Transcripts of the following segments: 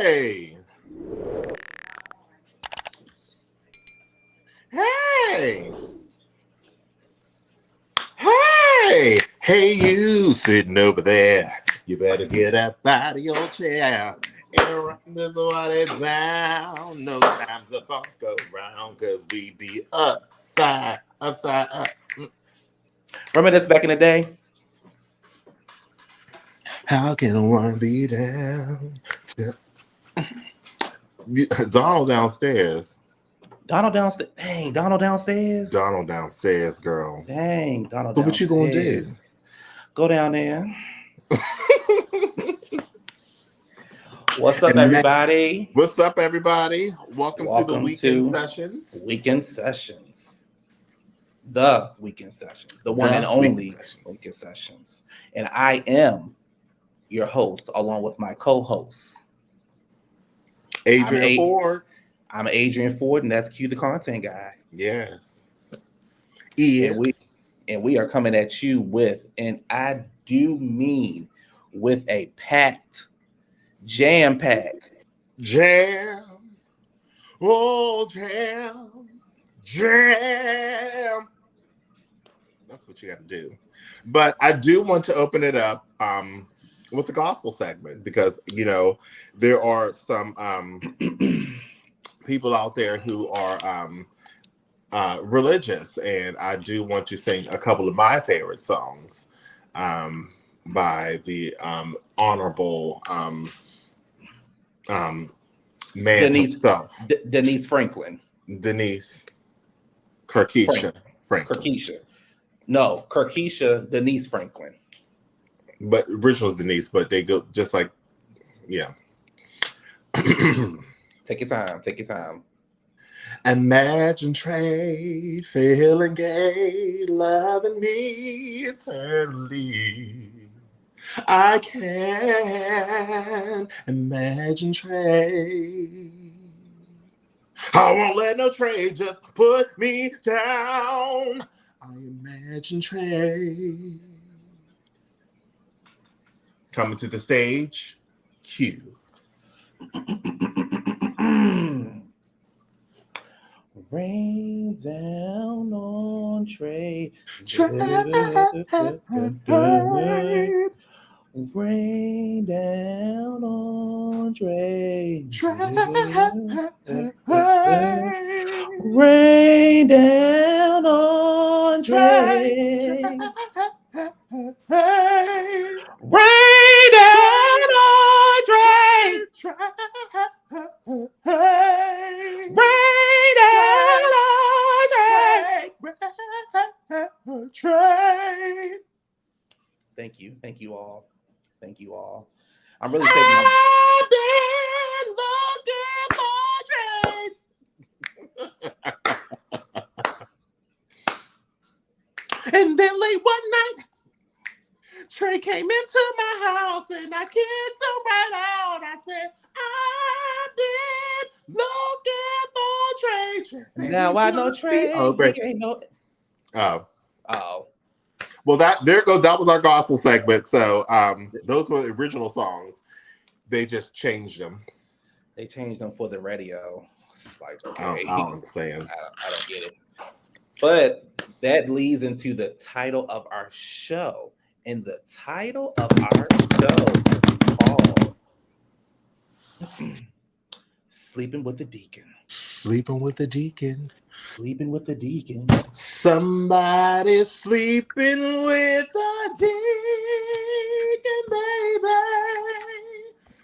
Hey! Hey! Hey! Hey, you sitting over there. You better get up out of your chair and run this water down. No time to funk around, cause we be upside up. Remember this back in the day? How can one be down? Donald downstairs. Donald downstairs. Dang, Donald downstairs. Donald downstairs, girl. Dang, Donald So downstairs. what you gonna do? Go down there. What's up, everybody? What's up, everybody? Welcome to the Weekend Sessions. Weekend Sessions. The Weekend Sessions. The one and only Weekend Sessions. And I am your host, along with my co-host, Adrian Ford. I'm Adrian Ford, and that's QTheContentGuy. Yes. And we are coming at you with, and I do mean with a packed, jam-packed. Jam. Oh, jam. That's what you got to do. But I do want to open it up with the gospel segment because, you know, there are some people out there who are religious, and I do want to sing a couple of my favorite songs by the honorable man himself. Denise Franklin. Denise Kirkisha Franklin. Kirkisha. No, Kirkisha Denise Franklin. But original is Denise, but they go just like, yeah. Take your time. Take your time. Imagine trade, feeling gay, loving me eternally. I can imagine trade. I won't let no trade just put me down. I imagine trade. Coming to the stage, Q. Rain down on Trey. Rain down on Trey. Rain down on Trey. Rain down on Trey. Rain down on Trey. Thank you all. Thank you all. I'm really taking I've been looking for Trey. And then late one night, Trey came into my house and I kicked him right out. I said, I've been looking for Trey. Now I know Trey. Oh, great. Ain't no... Oh. Oh. Well, that was our gospel segment. So those were the original songs. They just changed them. They changed them for the radio. It's like, okay. I don't understand. I don't get it. But that leads into the title of our show. And the title of our show is called Sleeping with the Deacon. Sleeping with the Deacon. Sleeping with the Deacon. Somebody sleeping with the Deacon, baby.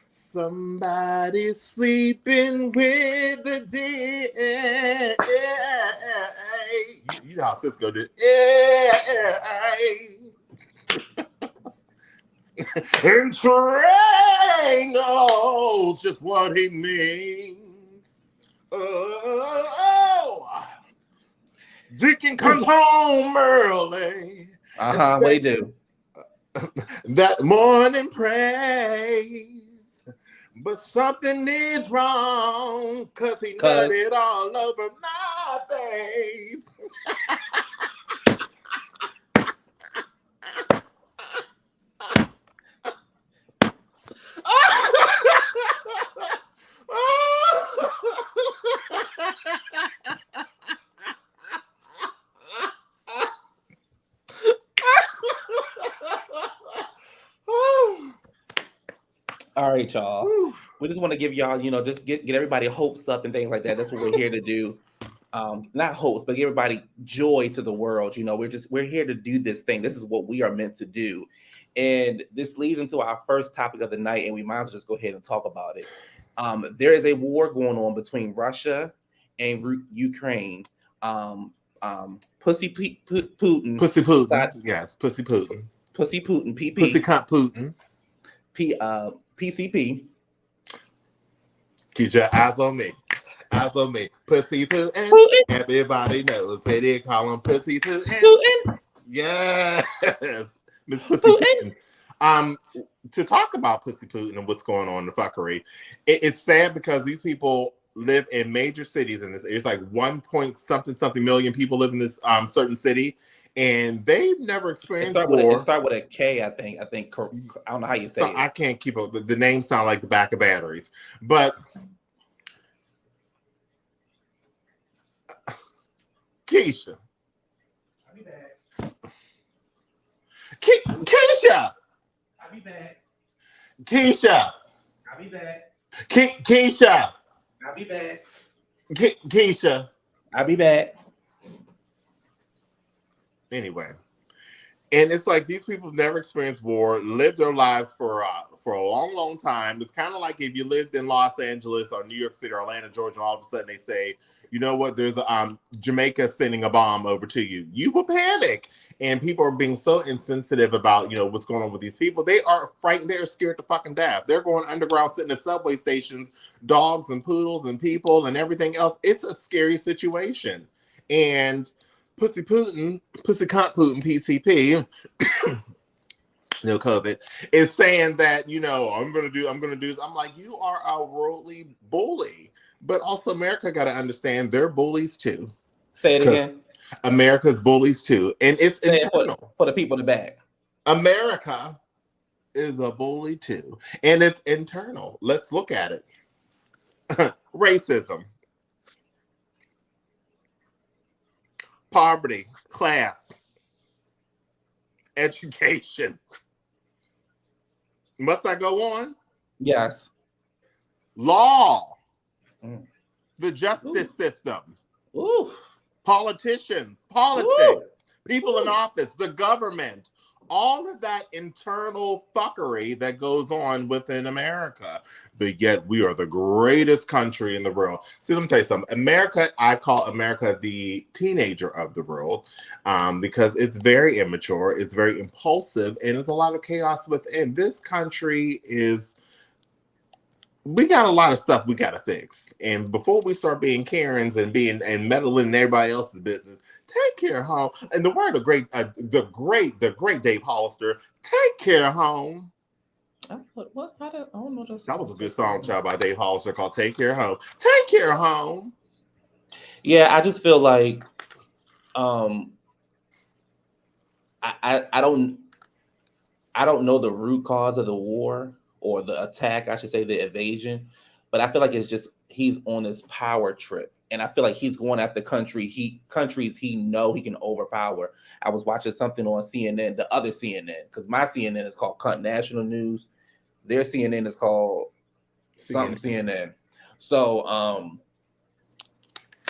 Somebody sleeping with the Deacon. You know how Cisco did. And Trey knows just what he means. Oh, Deacon comes home early. What he do? That morning praise. But something is wrong, cause he nutted all over my face. All right, y'all. Whew. We just want to give y'all, just get everybody hopes up and things like that. That's what we're here to do. Not hopes, but give everybody joy to the world. We're here to do this thing. This is what we are meant to do. And this leads into our first topic of the night, and we might as well just go ahead and talk about it. There is a war going on between Russia and Ukraine. Pussy Putin. Pussy Putin. Yes, Pussy Putin. Pussy Putin. PP. Pussy cunt Putin. PCP. Keep your eyes on me. Eyes on me. Pussy Putin. Everybody knows that they call him Pussy Putin. Yes. Miss Pussy Putin. To talk about Pussy Putin and what's going on in the fuckery, it's sad because these people live in major cities in this. It's like 1 point something million people live in this certain city. And they've never experienced war. It start with a K, I think. I don't know how you say it. I can't keep up. The names sound like the back of batteries. But Keisha. I'll be back. Keisha. I'll be back. Keisha. I'll be back. Keisha. I'll be back. Keisha. I'll be back. Anyway, and it's like these people have never experienced war, lived their lives for a long, long time. It's kind of like if you lived in Los Angeles or New York City or Atlanta, Georgia, and all of a sudden they say, you know what, there's Jamaica sending a bomb over to you. You will panic. And people are being so insensitive about, what's going on with these people. They are frightened. They're scared to fucking death. They're going underground, sitting at subway stations, dogs and poodles and people and everything else. It's a scary situation. And Pussy Putin, Pussy Cunt Putin, PCP, no COVID, is saying that, I'm gonna do this. I'm like, you are a worldly bully. But also America gotta understand they're bullies too. Say it again. America's bullies too. And it's internal. For the people in the back. America is a bully too. And it's internal. Let's look at it. Racism. Poverty, class, education. Must I go on? Yes. Law, the justice system, politicians, politics, people in office, the government, all of that internal fuckery that goes on within America. But yet we are the greatest country in the world. See, let me tell you something. America, I call America the teenager of the world because it's very immature, it's very impulsive, and there's a lot of chaos within. This country we got a lot of stuff we got to fix. And before we start being Karens and meddling in everybody else's business, take care home. And the word of the great Dave Hollister, take care home. What? I don't know. That was a good song, child, by Dave Hollister called "Take Care Home." Take care home. Yeah, I just feel like, I don't know the root cause of the war. Or the attack, I should say, the invasion. But I feel like it's just he's on this power trip. And I feel like he's going after countries he know he can overpower. I was watching something on CNN, the other CNN, because my CNN is called Cunt National News. Their CNN is called something CNN. So,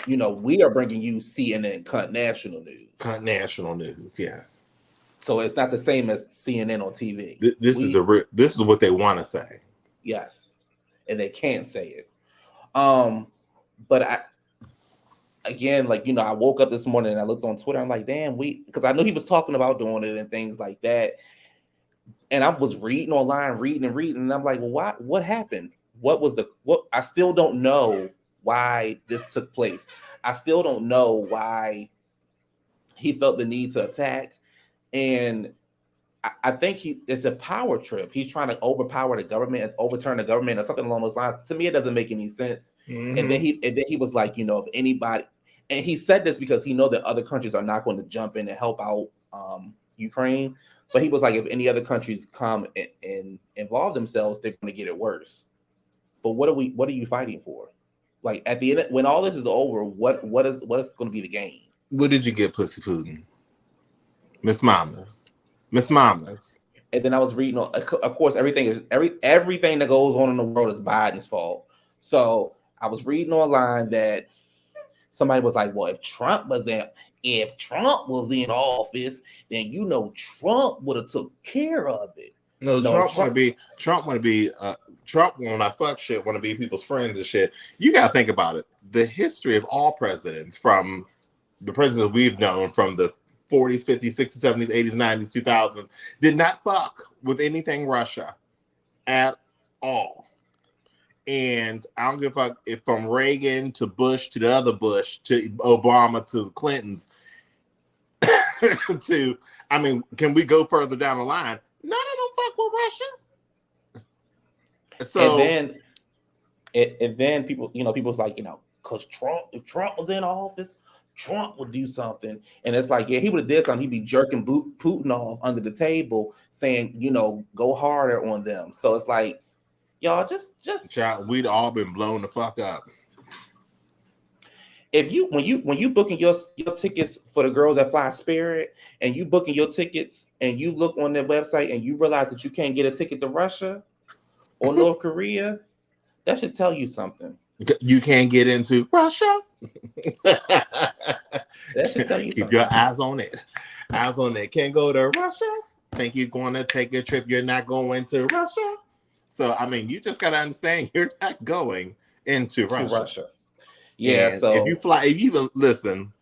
we are bringing you CNN, Cunt National News. Cunt National News, yes. So it's not the same as CNN on TV. This is what they want to say. Yes, and they can't say it. But I woke up this morning and I looked on Twitter. I'm like, damn, because I knew he was talking about doing it and things like that. And I was reading online, reading, and I'm like, well, what happened? What I still don't know why this took place. I still don't know why he felt the need to attack. And I think it's a power trip. He's trying to overpower the government, overturn the government, or something along those lines. To me, it doesn't make any sense. Mm-hmm. And then he was like, if anybody, and he said this because he know that other countries are not going to jump in and help out Ukraine. But he was like, if any other countries come and involve themselves, they're going to get it worse. But what are you fighting for? Like at the end, when all this is over, what is going to be the game? What did you get, Pussy Putin? Miss Mamas. And then I was reading, of course, everything that goes on in the world is Biden's fault. So I was reading online that somebody was like, "Well, if Trump was in office, then Trump would have took care of it." No, Trump want to be Trump when I fuck shit want to be people's friends and shit. You got to think about it. The history of all presidents, from the presidents we've known from the 40s, 50s, 60s, 70s, 80s, 90s, 2000s, did not fuck with anything Russia at all. And I don't give a fuck if from Reagan to Bush to the other Bush to Obama to the Clintons to, I mean, can we go further down the line? No, they don't fuck with Russia. So and then people was like, because if Trump was in office, Trump would do something. And it's like, yeah, he would have did something. He'd be jerking Putin off under the table saying, go harder on them. So it's like, y'all just child, we'd all been blown the fuck up. If when you booking your tickets for the girls that fly Spirit, and you booking your tickets and you look on their website and you realize that you can't get a ticket to Russia or North Korea, that should tell you something. You can't get into Russia. That should tell you Keep something. your eyes on it. Eyes on it. Can't go to Russia. Think you're going to take a trip. You're not going to Russia. So, I mean, you just got to understand you're not going into Russia. Yeah, and so if you even listen,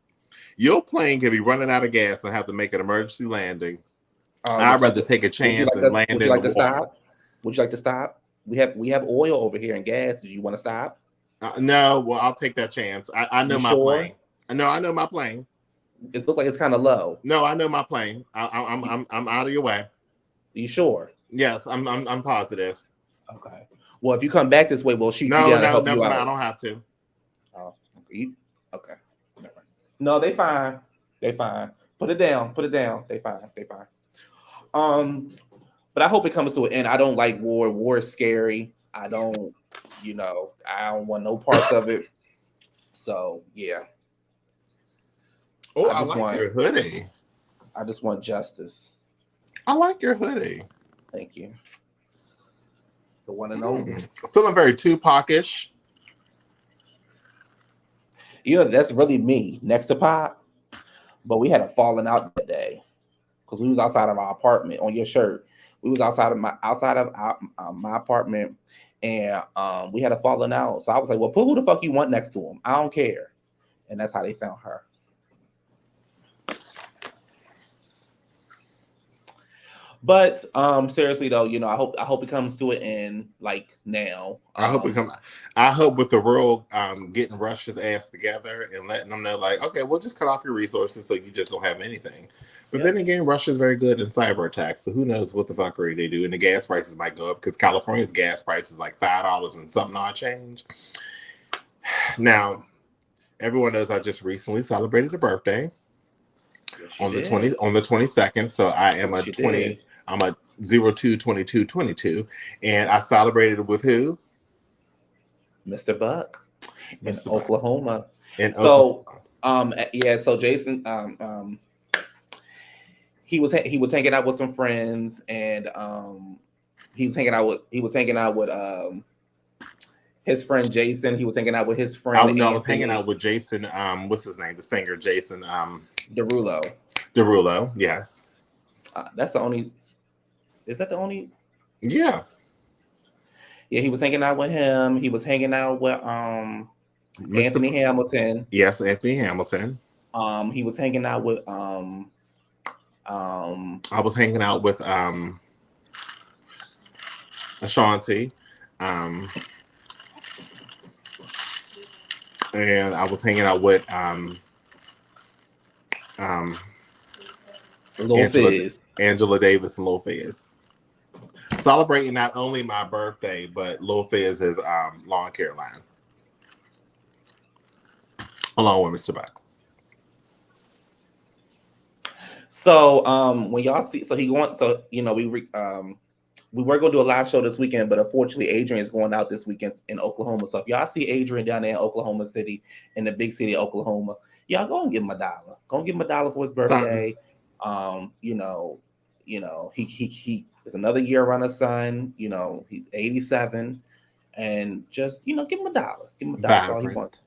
your plane can be running out of gas and have to make an emergency landing. I'd rather take a chance and land in the water. Stop? Would you like to stop? We have oil over here and gas. Do you want to stop? No, well, I'll take that chance. I know my plane. No, I know my plane. It looks like it's kind of low. No, I know my plane. I'm out of your way. You sure? Yes, I'm positive. Okay. Well, if you come back this way, we'll shoot you down and help you out. I don't have to. Oh, okay. No, they fine. They fine. Put it down. They fine. But I hope it comes to an end. I don't like war. War is scary. I don't want no parts of it. So yeah. Oh, I like your hoodie. I just want justice. I like your hoodie. Thank you. The one and only. Feeling very Tupac-ish. That's really me next to Pop. But we had a falling out that day because we was outside of our apartment. On your shirt, we was outside of my apartment, and we had a falling out. So I was like, "Well, put who the fuck you want next to him. I don't care." And that's how they found her. But seriously though, I hope it comes to an end like now. I hope with the world getting Russia's ass together and letting them know, like, okay, we'll just cut off your resources so you just don't have anything. But then again, Russia's very good in cyber attacks, so who knows what the fuckery they do. And the gas prices might go up because California's gas price is like $5 and something odd change. Now, everyone knows I just recently celebrated a birthday on the 22nd, so I am a 20. I'm a 02/22/22, and I celebrated with who? Mr. Buck in Mr. Oklahoma. So Jason, he was hanging out with some friends, and he was hanging out with his friend Jason. He was hanging out with his friend. I was hanging out with Jason. What's his name? The singer Jason. Derulo. Yes. That's the only. Is that the only? Yeah. Yeah, he was hanging out with him. He was hanging out with Anthony Hamilton. Yes, Anthony Hamilton. He was hanging out with I was hanging out with Ashanti. And I was hanging out with Angela Davis and Lil Fizz. Celebrating not only my birthday, but Lil Fizz's lawn care line. Along with Mr. Buck. So when y'all see, we were gonna do a live show this weekend, but unfortunately Adrian is going out this weekend in Oklahoma. So if y'all see Adrian down there in Oklahoma City, in the big city of Oklahoma, y'all go and give him $1. Go and give him $1 for his birthday. You know, he is another year around his son. You know, he's 87, and just give him a dollar. Give him a dollar. That's all he Vibrant. wants.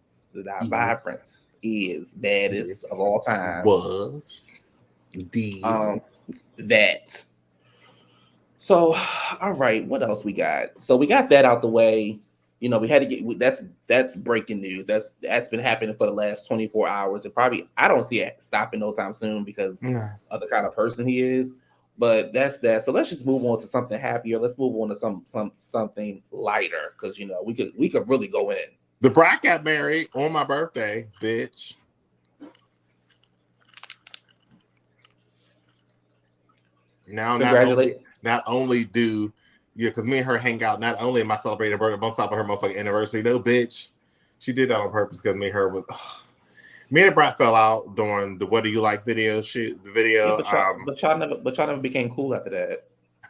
Vibrant is baddest of all time. Was Um, that. So, all right, what else we got? So we got that out the way. You know, we had to get that's breaking news. That's been happening for the last 24 hours. And probably I don't see it stopping no time soon because of the kind of person he is. But that's that. So let's just move on to something happier. Let's move on to something lighter because we could really go in. The brat got married on my birthday, bitch. Now, not only do because me and her hang out. Not only am I celebrating her birthday, but I'm celebrating her motherfucking anniversary. No, bitch, she did that on purpose because me and her me and Brat fell out during the "What Do You Like" video shoot. The video, but y'all never became cool after that.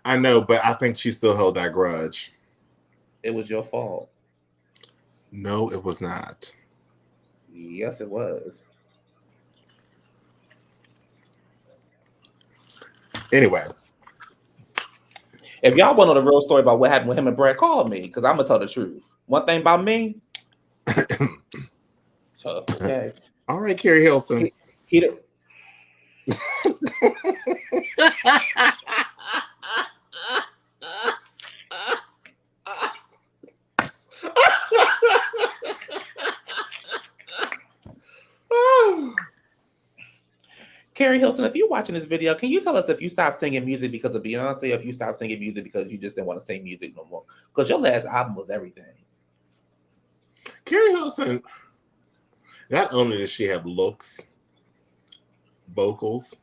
I know, but I think she still held that grudge. It was your fault. No, it was not. Yes, it was. Anyway, if y'all want to know the real story about what happened with him and Brad, call me because I'm gonna tell the truth. One thing about me. So, okay. All right, Carrie Hilson. Carrie Hilton, if you're watching this video, can you tell us if you stopped singing music because of Beyonce, or if you stopped singing music because you just didn't want to sing music no more? Because your last album was everything. Carrie Hilson, not only does she have looks, vocals,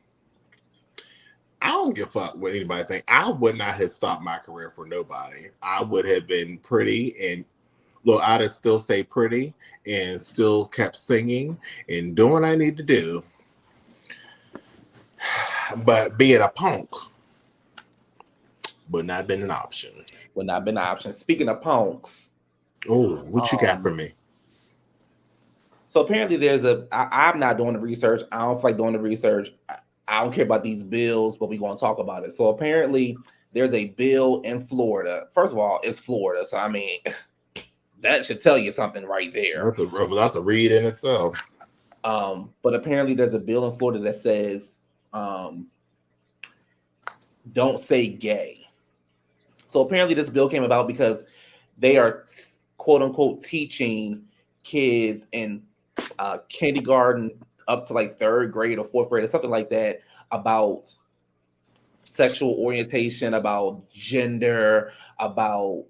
I don't give a fuck what anybody think. I would not have stopped my career for nobody. I would have been pretty and look, I'd have still stayed pretty and still kept singing and doing what I need to do. But being a punk would not have been an option. Would not have been an option. Speaking of punks. Oh, what you got for me? So apparently I'm not doing the research. I don't feel like doing the research. I don't care about these bills, but we're going to talk about it. So apparently there's a bill in Florida. First of all, it's Florida. So, I mean, that should tell you something right there. That's a read in itself. But apparently there's a bill in Florida that says, don't say gay. So apparently this bill came about because they are quote unquote teaching kids in kindergarten up to like third grade or fourth grade or something like that about sexual orientation, about gender, about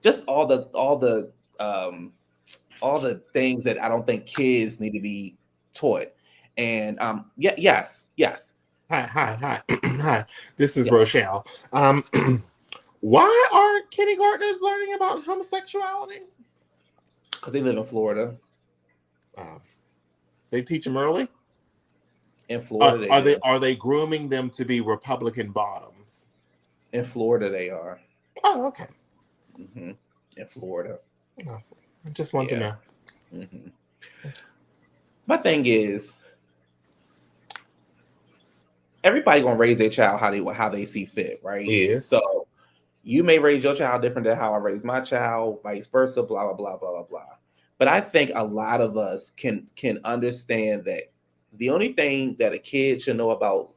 just all the things that I don't think kids need to be taught. And yes. Hi. This is Rochelle. Why are kindergartners learning about homosexuality? Because they live in Florida. They teach them early. In Florida, are they grooming them to be Republican bottoms? In Florida, they are. Oh, okay. Mm-hmm. In Florida. Oh, I just want to know. Mm-hmm. My thing is, everybody gonna raise their child how they see fit, right? Yes. So you may raise your child different than how I raised my child, vice versa, blah blah blah blah blah blah. But I think a lot of us can understand that the only thing that a kid should know about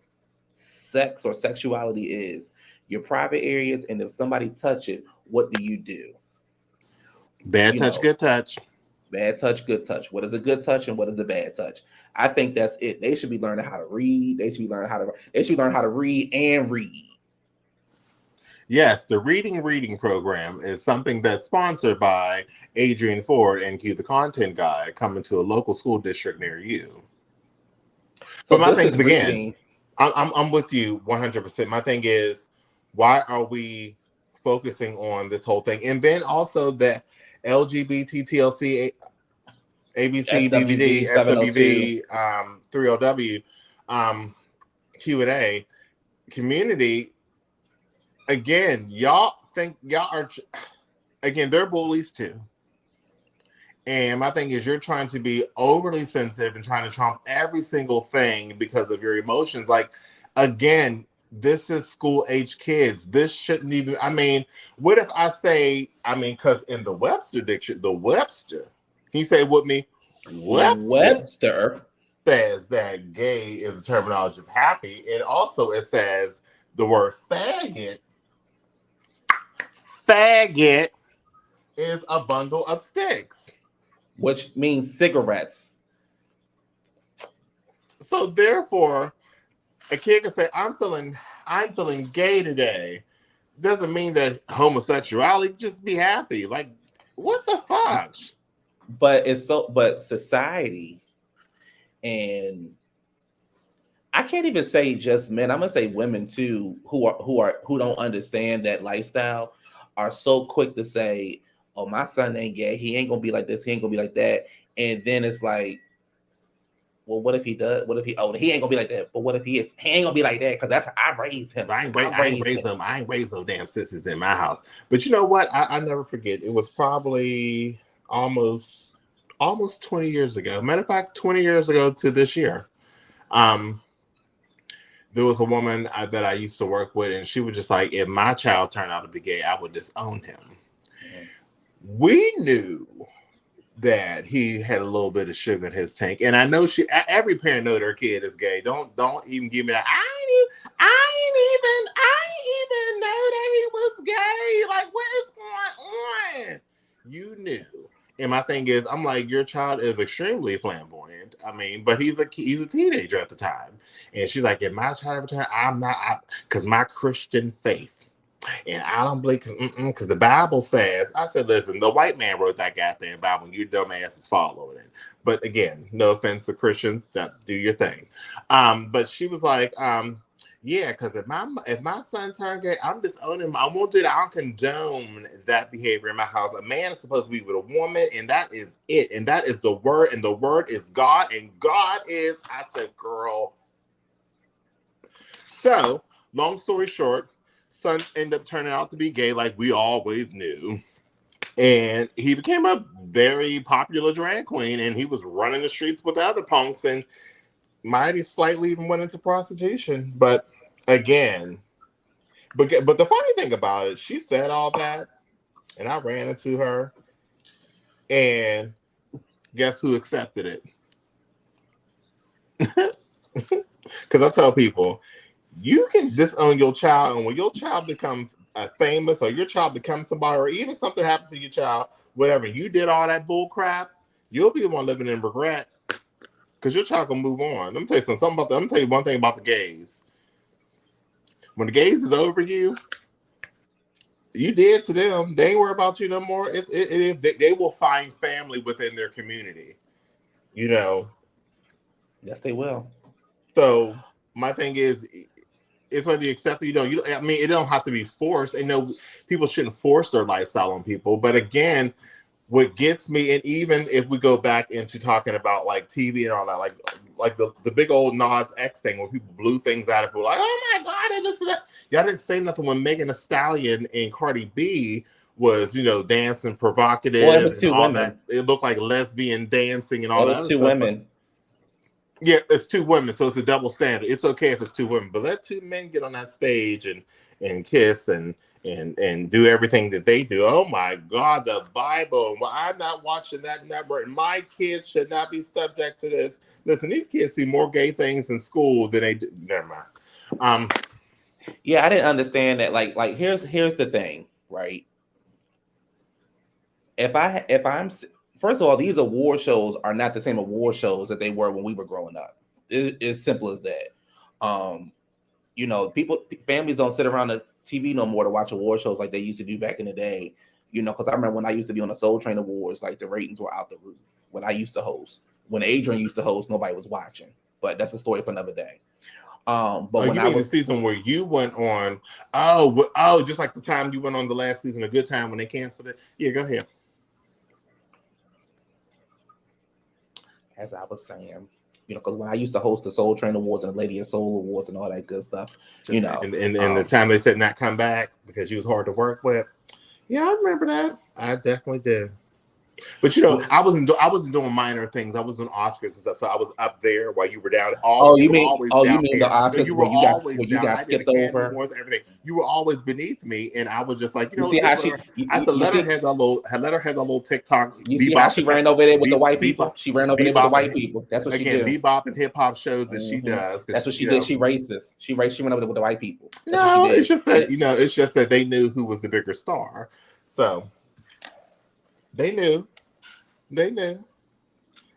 sex or sexuality is your private areas, and if somebody touch it, what do you do? Bad touch, good touch. Bad touch, good touch. What is a good touch and what is a bad touch? I think that's it. They should be learning how to read. They should be learning how to read and read. Yes, the reading program is something that's sponsored by Adrian Ford and QTheContentGuy, coming to a local school district near you. So my thing is, again, I'm with you 100%. My thing is, why are we focusing on this whole thing? And then also the LGBT, TLC, ABC, BBD, SWV, 30W, Q&A community. Again, y'all think y'all are, again, they're bullies too. And my thing is, you're trying to be overly sensitive and trying to trump every single thing because of your emotions. Like, again, This is school age kids. This shouldn't even. I mean, what if I say? I mean, because in the Webster dictionary, the Webster, he said with me, Webster Webster. says that gay is a terminology of happy, and also it says the word faggot. Faggot is a bundle of sticks, which means cigarettes. so therefore, a kid can say, I'm feeling gay today. Doesn't mean that homosexuality, just be happy. Like, what the fuck? But society, and I can't even say just men, I'm gonna say women too, who don't understand that lifestyle, are so quick to say, oh, my son ain't gay, he ain't gonna be like this, he ain't gonna be like that. And then it's like, well, what if he does? What if he ain't gonna be like that? But what if he ain't gonna be like that? Because that's how I raised him. I ain't raised no damn sisters in my house. But you know what? I never forget. It was probably almost 20 years ago. Matter of fact, 20 years ago to this year. There was a woman that I used to work with, and she was just like, if my child turned out to be gay, I would disown him. We knew that he had a little bit of sugar in his tank, and I know every parent know their kid is gay. Don't even give me that. I ain't even know that he was gay. Like, what is going on? You knew. And my thing is, I'm like, your child is extremely flamboyant. I mean, but he's a teenager at the time. And she's like, if my child ever turn, I'm not, because my Christian faith. And I don't believe, because the Bible says, I said, listen, the white man wrote that goddamn Bible, and you dumbass is following it. But again, no offense to Christians, do your thing. But she was like, yeah, because if my son turned gay, I'm disowning him. I won't do that. I don't condone that behavior in my house. A man is supposed to be with a woman, and that is it. And that is the word, and the word is God, and God is, I said, girl. So, long story short, son ended up turning out to be gay like we always knew. And he became a very popular drag queen, and he was running the streets with the other punks, and might have slightly even went into prostitution. But again, but the funny thing about it, she said all that, and I ran into her, and guess who accepted it? Because I tell people, you can disown your child, and when your child becomes famous, or your child becomes somebody, or even something happens to your child, whatever, you did all that bull crap, you'll be the one living in regret, because your child can move on. Let me tell you something about I'm gonna tell you one thing about the gays. When the gays is over you did to them. They ain't worry about you no more. They will find family within their community. You know. Yes, they will. So my thing is, it's whether you accept it, you don't. I mean, it don't have to be forced. I know people shouldn't force their lifestyle on people, but again, what gets me, and even if we go back into talking about like TV and all that, like the big old Nas X thing where people blew things out of people, like, oh my God, and this and that. Y'all didn't say nothing when Megan Thee Stallion and Cardi B was, dancing provocative, Well, it was and two all women. that. It looked like lesbian dancing and all It that was other two stuff. women. Yeah, it's two women, so it's a double standard. It's okay if it's two women, but let two men get on that stage and kiss and do everything that they do. Oh my God, the Bible. Well, I'm not watching that network. My kids should not be subject to this. Listen, these kids see more gay things in school than they do. Never mind. Yeah, I didn't understand that. Like here's the thing, right? If I'm first of all, these award shows are not the same award shows that they were when we were growing up. It's simple as that. Families don't sit around the TV no more to watch award shows like they used to do back in the day. Because I remember when I used to be on the Soul Train Awards, like the ratings were out the roof. When I used to host, when Adrian used to host, nobody was watching. But that's a story for another day. But when you I mean was the season where you went on? Just like the time you went on the last season, A Good Time, when they canceled it. Yeah, go ahead. As I was saying, because when I used to host the Soul Train Awards and the Lady of Soul Awards and all that good stuff, And the time they said not come back because you was hard to work with. Yeah, I remember that. I definitely did. But you know, I wasn't doing minor things. I was doing Oscars and stuff, so I was up there while you were down. You were always you down mean the here. No, Oscars you were always where you down. got I did skipped Academy over? Awards, everything. You were always beneath me, and I was just like, You see how she? I said, let her have that little TikTok. You see how she ran over there with the white people? She ran over there with the white and, people. That's what she again, did. bebop and hip hop shows that she does. That's what she did. She racist. She went over there with the white people. That's no, what she did. it's just that they knew who was the bigger star, so they knew. They knew.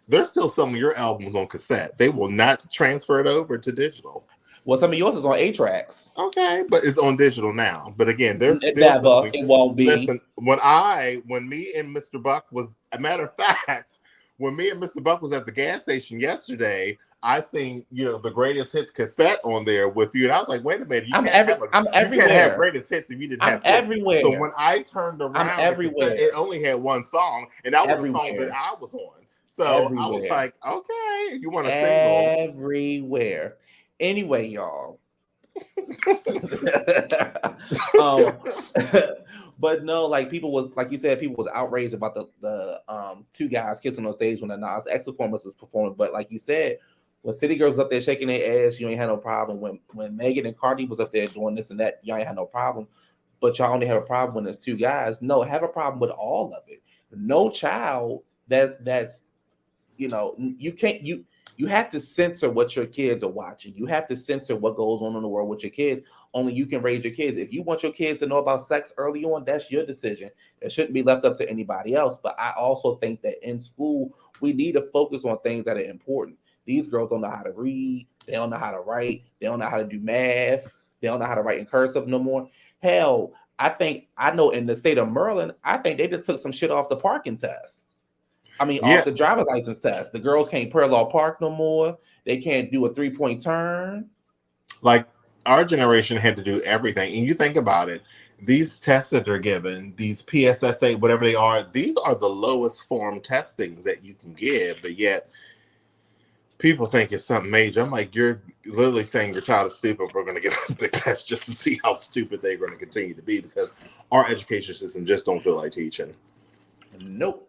They're still selling your albums on cassette. They will not transfer it over to digital. Well, some of yours is on 8-tracks. Okay, but it's on digital now. But again, they're still Never. selling. It won't be. Listen, when me and Mr. Buck was, a matter of fact, when me and Mr. Buck was at the gas station yesterday, I seen the greatest hits cassette on there with you, and I was like, wait a minute, you can't have greatest hits if you didn't have everywhere. So when I turned around, everywhere. It only had one song, and that was the song that I was on. So I was like, okay, you want a single? Everywhere. Anyway, y'all. But no, like people was, like you said, people was outraged about the two guys kissing on stage when the Nas X performance was performing. But like you said, when City Girls up there shaking their ass, you ain't had no problem. When Megan and Cardi was up there doing this and that, y'all ain't had no problem. But y'all only have a problem when there's two guys. No, have a problem with all of it. No child that's you can't you have to censor what your kids are watching. You have to censor what goes on in the world with your kids. Only you can raise your kids. If you want your kids to know about sex early on, that's your decision. It shouldn't be left up to anybody else. But I also think that in school, we need to focus on things that are important. These girls don't know how to read. They don't know how to write. They don't know how to do math. They don't know how to write in cursive no more. Hell, I know in the state of Maryland, I think they just took some shit off the parking test. Off the driver's license test. The girls can't parallel park no more. They can't do a 3-point turn. Like our generation had to do everything. And you think about it, these tests that are given, these PSSA, whatever they are, these are the lowest form testings that you can give. But yet people think it's something major. I'm like, you're literally saying your child is stupid. We're going to give them a big test just to see how stupid they're going to continue to be, because our education system just don't feel like teaching. Nope.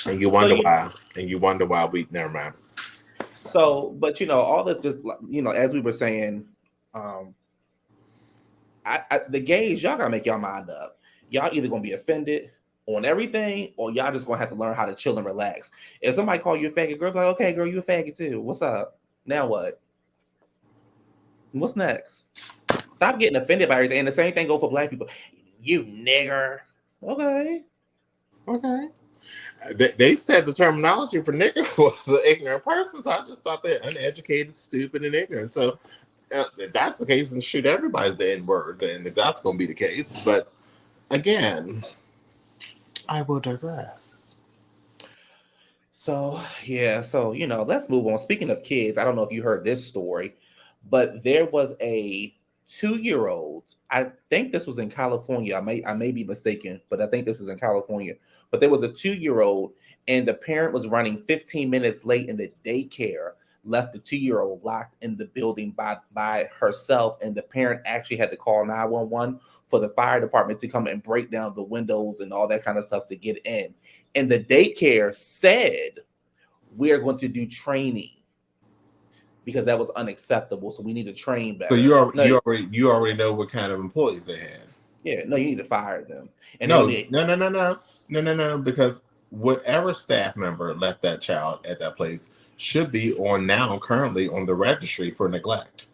And you wonder why. And you wonder why we never mind. So, but all this just as we were saying, the gays, y'all gotta make y'all mind up. Y'all either gonna be offended on everything, or y'all just gonna have to learn how to chill and relax. If somebody call you a faggot, girl, like, okay, girl, you a faggot too. What's up? Now what? What's next? Stop getting offended by everything. And the same thing go for black people. You nigger. Okay. They said the terminology for nigger was an ignorant person, so I just thought they're uneducated, stupid, and ignorant. So if that's the case, then shoot, everybody's the N-word, and if that's going to be the case. But again, I will digress. So let's move on. Speaking of kids, I don't know if you heard this story, but there was a 2-year-old. I think this was in California. I may be mistaken, but I think this was in California. But there was a 2-year-old, and the parent was running 15 minutes late, and the daycare left the 2-year-old locked in the building by herself, and the parent actually had to call 911 for the fire department to come and break down the windows and all that kind of stuff to get in. And the daycare said, we're going to do training, because that was unacceptable. So we need to train better. So you already know what kind of employees they had. Yeah, no, you need to fire them. And No, because whatever staff member left that child at that place should be currently on the registry for neglect.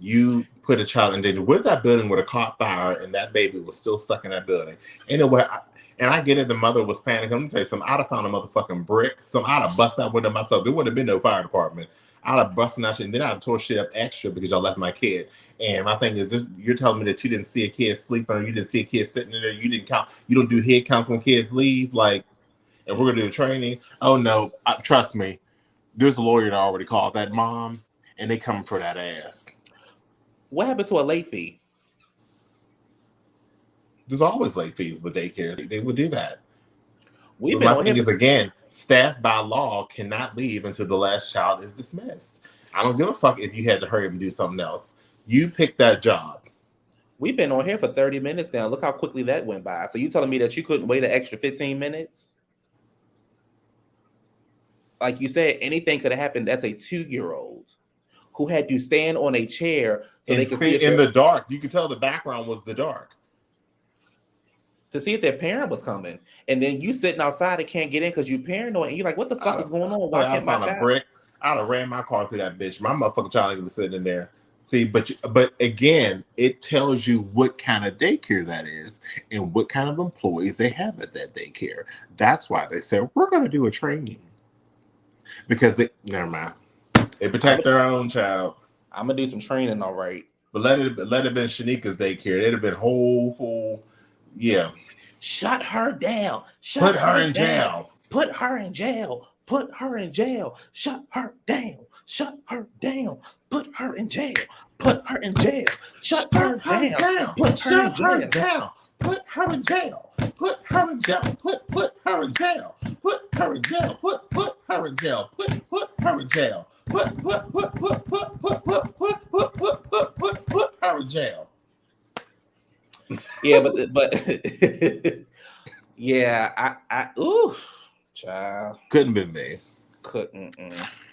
You put a child in danger. What if that building would have caught fire and that baby was still stuck in that building? Anyway, and I get it, the mother was panicking. I'm gonna tell you something. I'd have found a motherfucking brick. I'd have busted that window myself. There wouldn't have been no fire department. I'd have busted that shit, and then I'd have tore shit up extra because y'all left my kid. And my thing is, you're telling me that you didn't see a kid sleeping, or you didn't see a kid sitting in there. You didn't count. You don't do head counts when kids leave. Like, and we're gonna do training. Oh no, trust me. There's a lawyer that already called that mom, and they coming for that ass. What happened to a late fee? There's always late fees with daycare. They would do that. My thing is, again, staff by law cannot leave until the last child is dismissed. I don't give a fuck if you had to hurry up and do something else. You picked that job. We've been on here for 30 minutes now. Look how quickly that went by. So you telling me that you couldn't wait an extra 15 minutes? like you said, anything could have happened. That's a 2-year-old who had to stand on a chair so they could see if in the dark. You could tell the background was the dark. To see if their parent was coming. And then you sitting outside and can't get in because you're paranoid. And you're like, what the fuck is going on? Why can't my child? Brick. I'd have ran my car through that bitch. My motherfucking child was sitting in there. See, but again, it tells you what kind of daycare that is and what kind of employees they have at that daycare. That's why they said we're going to do a training because never mind. They protect their own child. I'm gonna do some training, all right. But let it been Shanika's daycare. It'd have been whole full. Yeah. Shut her down. Put her in jail. Put her in jail. Put her in jail. Shut her down. Shut her down. Put her in jail. Put her in jail. Shut her down. Put her in jail. Put her in jail. Put her in jail. Put her in jail. Put her in jail. Put her in jail. Put her in jail. Put her in jail. Yeah, but yeah, I child. Couldn't have been me. Couldn't.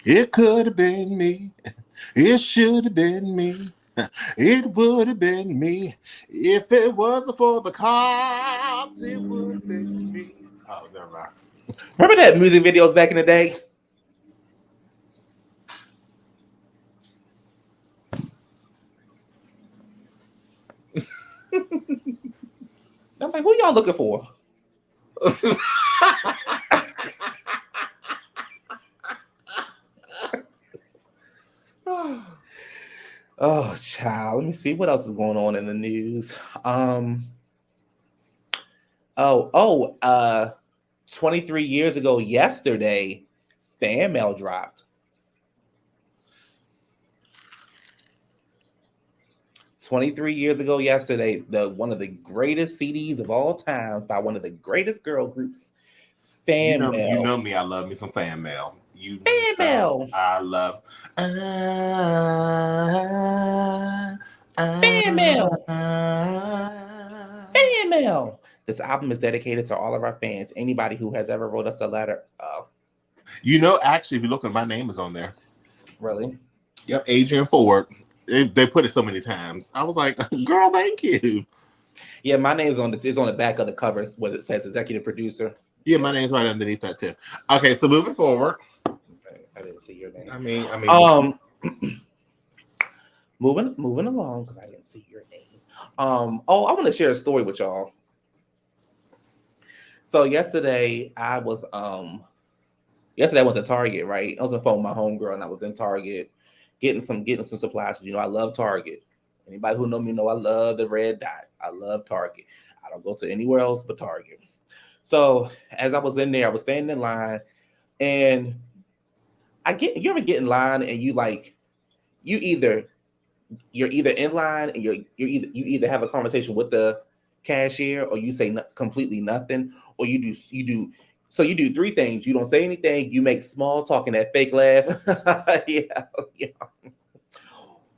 It could have been me. It should have been me. It would have been me. If it wasn't for the cops, it would have been me. Oh, never mind. Remember that music videos back in the day? I'm like, who y'all looking for? Oh, child. Let me see what else is going on in the news. 23 years ago yesterday, fan mail dropped. 23 years ago yesterday, one of the greatest CDs of all times by one of the greatest girl groups, fan mail. You know me, I love me some fan mail. Fan mail. I love fan mail. Fan mail. This album is dedicated to all of our fans. Anybody who has ever wrote us a letter. Actually, if you look at my name is on there. Really? Yep, Adrian Ford. They put it so many times. I was like, girl, thank you. Yeah, my name's on the back of the cover where it says executive producer. Yeah, my name's right underneath that too. Okay, so moving forward. Okay, I didn't see your name. I mean, moving along because I didn't see your name. I want to share a story with y'all. So yesterday I went to Target, right? I was on the phone with my homegirl and I was in Target getting some supplies. You know, I love Target. Anybody who know me know I love the red dot. I love Target. I don't go to anywhere else but Target. So as I was in there, I was standing in line, and you ever get in line and you're either in line and you either have a conversation with the cashier or you say completely nothing, or you do three things. You don't say anything, you make small talk and that fake laugh. yeah.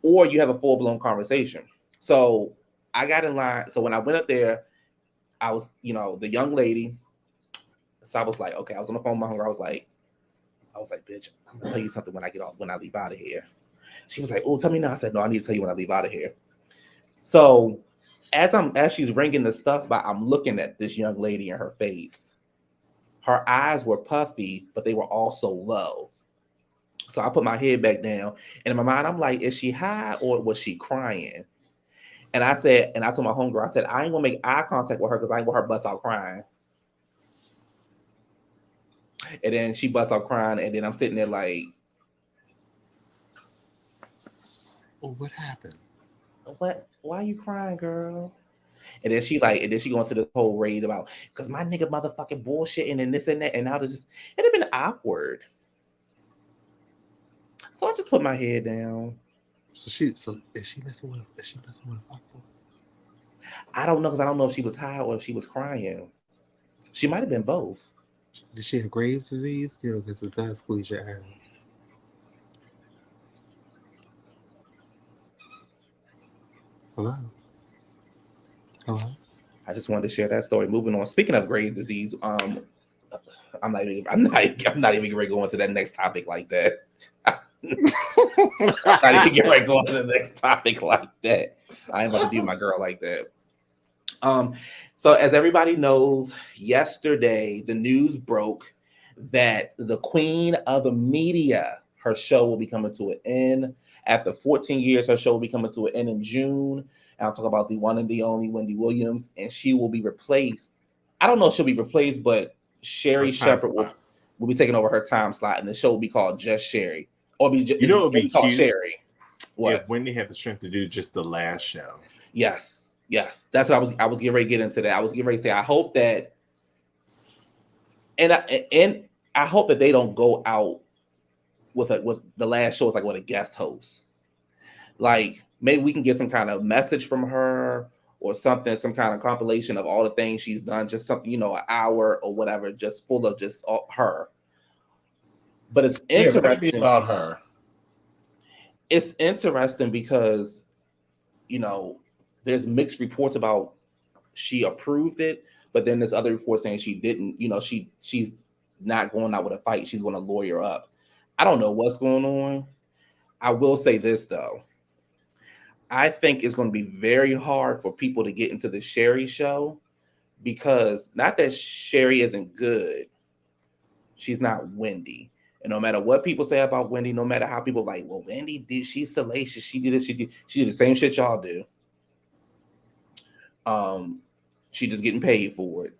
Or you have a full-blown conversation. So I got in line. So when I went up there, I was, the young lady. So I was like, okay, I was on the phone with my homegirl. I was like, bitch, I'm gonna tell you something when I leave out of here. She was like, oh, tell me now. I said, no, I need to tell you when I leave out of here. So as she's ringing the stuff by, I'm looking at this young lady in her face. Her eyes were puffy, but they were also low. So I put my head back down, and in my mind, I'm like, is she high or was she crying? And I told my homegirl, I said, I ain't gonna make eye contact with her because I ain't want her to bust out crying. And then she busts out crying, and then I'm sitting there like, oh, what happened? What? Why are you crying, girl? And then she go into this whole rage about because my nigga motherfucking bullshitting and this and that, and now it'd have been awkward. So I just put my head down. So is she messing with a fuckboy? I don't know, because I don't know if she was high or if she was crying. She might have been both. Did she have Graves' disease? Because it does squeeze your ass. Hello? I just wanted to share that story. Moving on. Speaking of Graves' disease, I'm not even ready to go into that next topic like that. I'm not even getting ready to go into the next topic like that. I ain't about to do my girl like that. So as everybody knows, yesterday the news broke that the queen of the media, her show will be coming to an end. After 14 years, her show will be coming to an end in June. And I'll talk about the one and the only Wendy Williams, and she will be replaced. I don't know if she'll be replaced, but Sherri Shepard will be taking over her time slot, and the show will be called Just Sherri. Or it would be called cute Sherri. What? If Wendy had the strength to do just the last show. Yes, that's what I was getting ready to get into. That I was getting ready to say. I hope that, and I hope that they don't go out with the last show is like with a guest host. Like maybe we can get some kind of message from her or something, some kind of compilation of all the things she's done, just something, an hour or whatever, just full of just her. But it's interesting about her. It's interesting because, there's mixed reports about she approved it, but then there's other reports saying she didn't. She's not going out with a fight. She's going to lawyer up. I don't know what's going on. I will say this though. I think it's going to be very hard for people to get into the Sherri show because not that Sherri isn't good. She's not Wendy. And no matter what people say about Wendy, no matter how people like, well, Wendy did, she's salacious. She did this, she did the same shit y'all do. She just getting paid for it.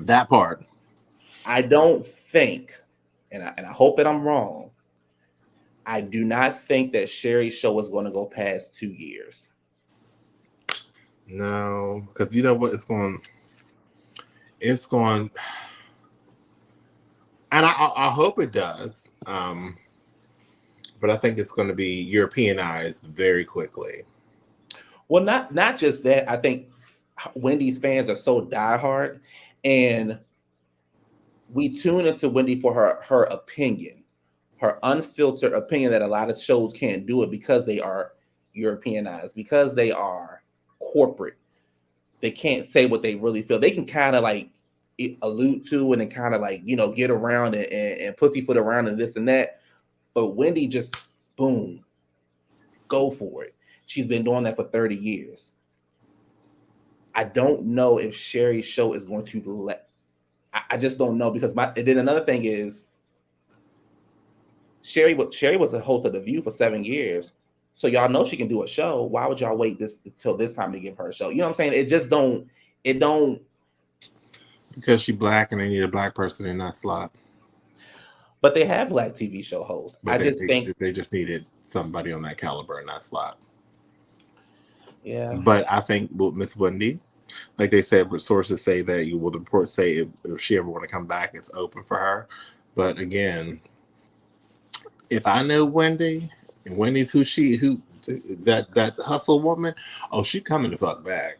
That part. I don't think, and I hope that I'm wrong, I do not think that Sherri's show is going to go past 2 years. No, because you know what? It's going, and I hope it does. But I think it's going to be Europeanized very quickly. Well, not just that. I think Wendy's fans are so diehard, and we tune into Wendy for her opinion, her unfiltered opinion that a lot of shows can't do it because they are Europeanized, because they are corporate. They can't say what they really feel. They can kind of like allude to and then kind of like, get around and pussyfoot around and this and that. But Wendy just, boom, go for it. She's been doing that for 30 years. I don't know if Sherri's show is going to I just don't know because and then another thing is Sherri was a host of The View for 7 years. So y'all know she can do a show. Why would y'all wait till this time to give her a show? You know what I'm saying? It don't. Because she's black and they need a black person in that slot. But they have black TV show hosts. But I think they just needed somebody on that caliber in that slot. Yeah. But I think Miss Wendy, like they said, sources say that the reports say if she ever want to come back, it's open for her. But again, if I know Wendy, and Wendy's that hustle woman, oh, she coming to fuck back.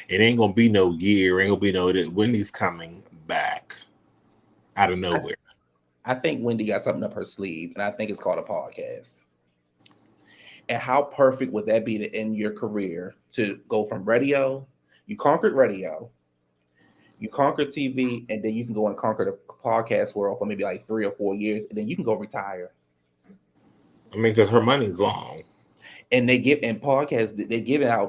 It ain't gonna be no year, ain't gonna be no that Wendy's coming back out of nowhere. I think Wendy got something up her sleeve, and I think it's called a podcast. And how perfect would that be to end your career, to go from radio? You conquered radio, you conquered TV, and then you can go and conquer the podcast world for maybe like 3 or 4 years, and then you can go retire. I mean, because her money's long. And they podcasts,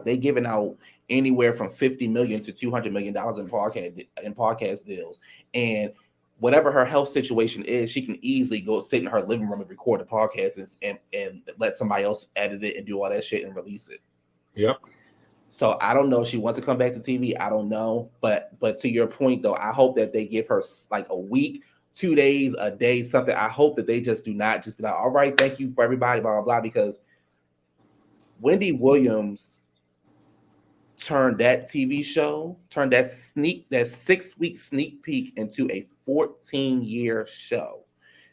they giving out anywhere from $50 million to $200 million in podcast deals. And whatever her health situation is, she can easily go sit in her living room and record the podcast and let somebody else edit it and do all that shit and release it. Yep. So I don't know if she wants to come back to TV. I don't know. But to your point, though, I hope that they give her like a week, 2 days, a day, something. I hope that they just do not just be like, all right, thank you for everybody, blah, blah, blah, because Wendy Williams turned that TV show, turned that 6-week sneak peek into a 14-year show.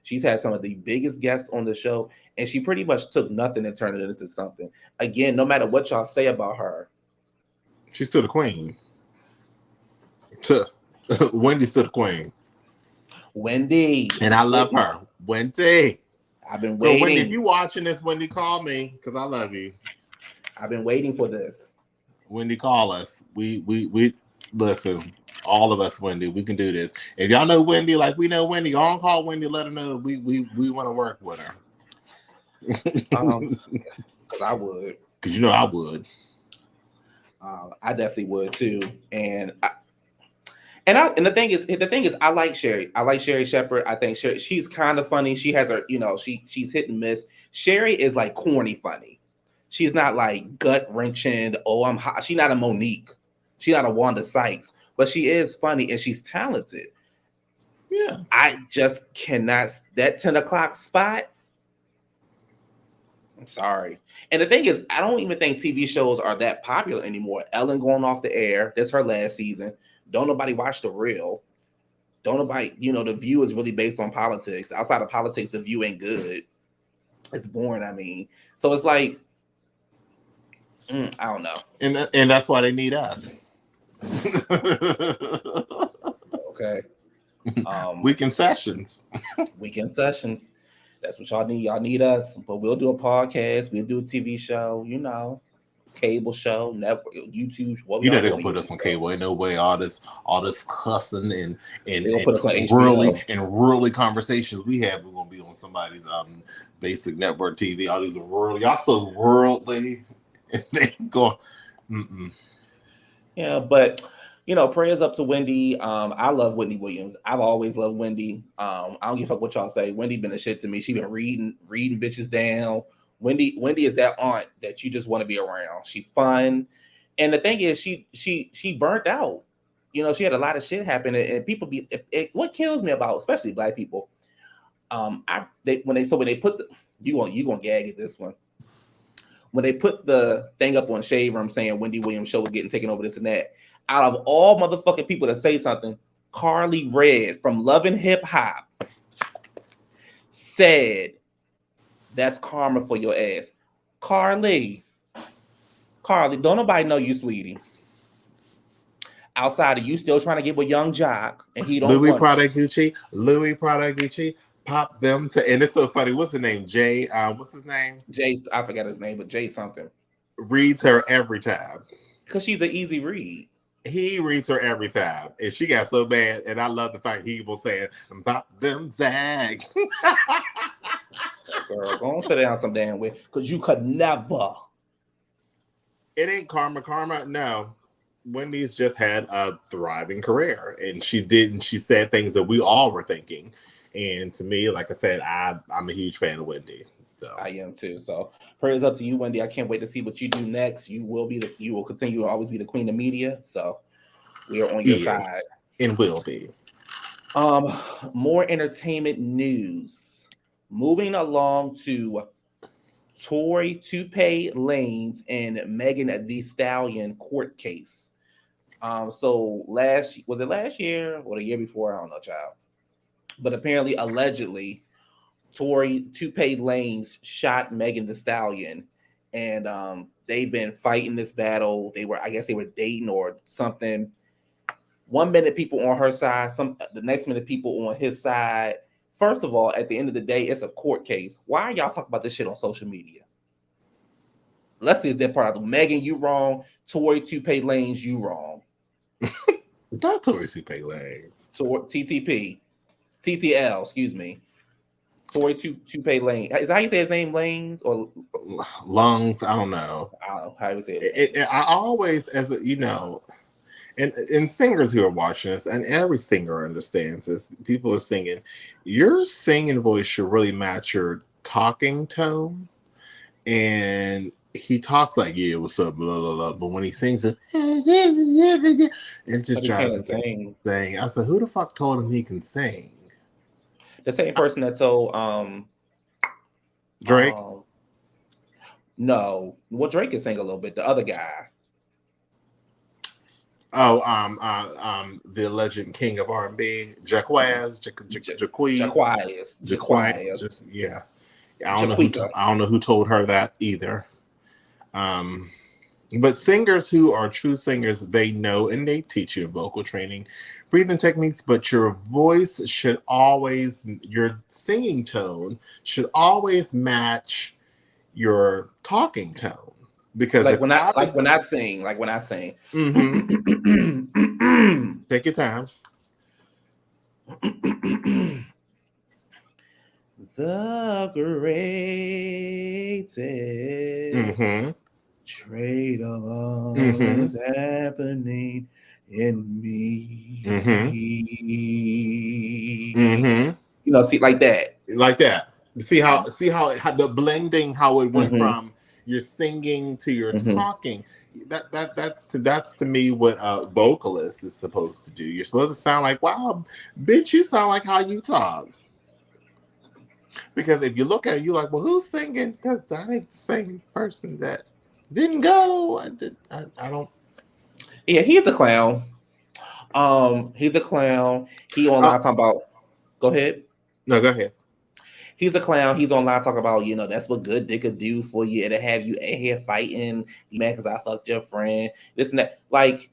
She's had some of the biggest guests on the show, and she pretty much took nothing and turned it into something. Again, no matter what y'all say about her, she's still the queen. Wendy's still the queen. Wendy. And I love her. Wendy. I've been waiting. Wendy, if you watching this, Wendy, call me because I love you. I've been waiting for this. Wendy, call us. We listen. All of us, Wendy, we can do this. If y'all know Wendy, like we know Wendy, on call Wendy, let her know we want to work with her. Because I would. Because you know I would. I definitely would too. And the thing is, I like Sherri. I like Sherri Shepard. I think she's kind of funny. She has her, she's hit and miss. Sherri is like corny funny. She's not like gut wrenching. Oh, I'm hot. She's not a Monique. She's not a Wanda Sykes. But she is funny and she's talented. Yeah. I just cannot. That 10 o'clock spot. I'm sorry. And the thing is, I don't even think TV shows are that popular anymore. Ellen going off the air. That's her last season. Don't nobody watch The Real. Don't nobody, The View is really based on politics. Outside of politics, The View ain't good. It's boring, I mean. So it's like, I don't know. And that's why they need us. Okay. Weekend sessions. Weekend sessions. That's what y'all need. Y'all need us. But we'll do a podcast. We'll do a TV show, cable show, network, YouTube. They're gonna put us on cable. Ain't no way all this cussing and put us on really conversations we have. We're gonna be on somebody's basic network TV. All these are worldly. Y'all so worldly. They go. Yeah, but prayers up to Wendy. I love Wendy Williams. I've always loved Wendy. I don't give a fuck what y'all say. Wendy been a shit to me. She been reading bitches down. Wendy is that aunt that you just want to be around. She fun, and the thing is, she burnt out. She had a lot of shit happen, and people what kills me about, especially Black people, when they put you gonna gag at this one. When they put the thing up on Shade Room saying Wendy Williams show was getting taken over, this and that, out of all motherfucking people that say something, Carly Red from Love and Hip Hop said, "That's karma for your ass." Carly, don't nobody know you, sweetie. Outside of you still trying to get with Young Jock, and he don't Louis Prada Gucci, pop them to, and it's so funny. What's his name? Jay. What's his name? Jay. I forgot his name, but Jay something. Reads her every time because she's an easy read. He reads her every time, and she got so bad. And I love the fact he was saying, "Pop them zag." Girl, go on sit down some damn way, because you could never. It ain't karma. No. Wendy's just had a thriving career, and she said things that we all were thinking. And to me, like I said, I'm a huge fan of Wendy. So. I am too. So prayers up to you, Wendy. I can't wait to see what you do next. You will continue to always be the queen of media. So we are on your side. And will be. More entertainment news. Moving along to Tory Toupee Lanez and Megan Thee Stallion court case. So last year or the year before? I don't know, child. But apparently, allegedly, Tory Toupee Lanez shot Megan Thee Stallion, and they've been fighting this battle. I guess they were dating or something. 1 minute people on her side, the next minute people on his side. First of all, at the end of the day, it's a court case. Why are y'all talking about this shit on social media? Let's see that part of it. Megan, you wrong. Tory Toupee Lanez, you wrong. Not Tory Toupee Lanez. TTP. TCL, excuse me. Tory Toupee Lanez. Is that how you say his name, Lanez? Or Lungs? I don't know. I don't know how you say it. I always, and singers who are watching this, and every singer understands this, people are singing, your singing voice should really match your talking tone. And he talks like, yeah, what's up, blah, blah, blah. But when he sings it, just drives him insane. I said, who the fuck told him he can sing? The same person that told Drake? No. Well, Drake can sing a little bit. The other guy. The alleged king of R&B, Jaquez. Just, yeah. I don't know who told her that either. But singers who are true singers, they know, and they teach you vocal training, breathing techniques, but your voice should always, your singing tone should always match your talking tone. Because when I sing. Mm-hmm. Take your time. The greatest trade of all is happening in me. You know, see, like that. Like that. See how the blending, how it went from your singing to your talking. That's to me what a vocalist is supposed to do. You're supposed to sound like, wow, bitch, you sound like how you talk. Because if you look at it, you're like, well, who's singing? Because that ain't the same person that didn't go. I don't. Yeah, he's a clown. He's a clown. He online talking about. Go ahead. No, go ahead. He's a clown. He's online talking about, you know, that's what good dick could do for you. It'll have you in here fighting. You mad because I fucked your friend. This and that. Like,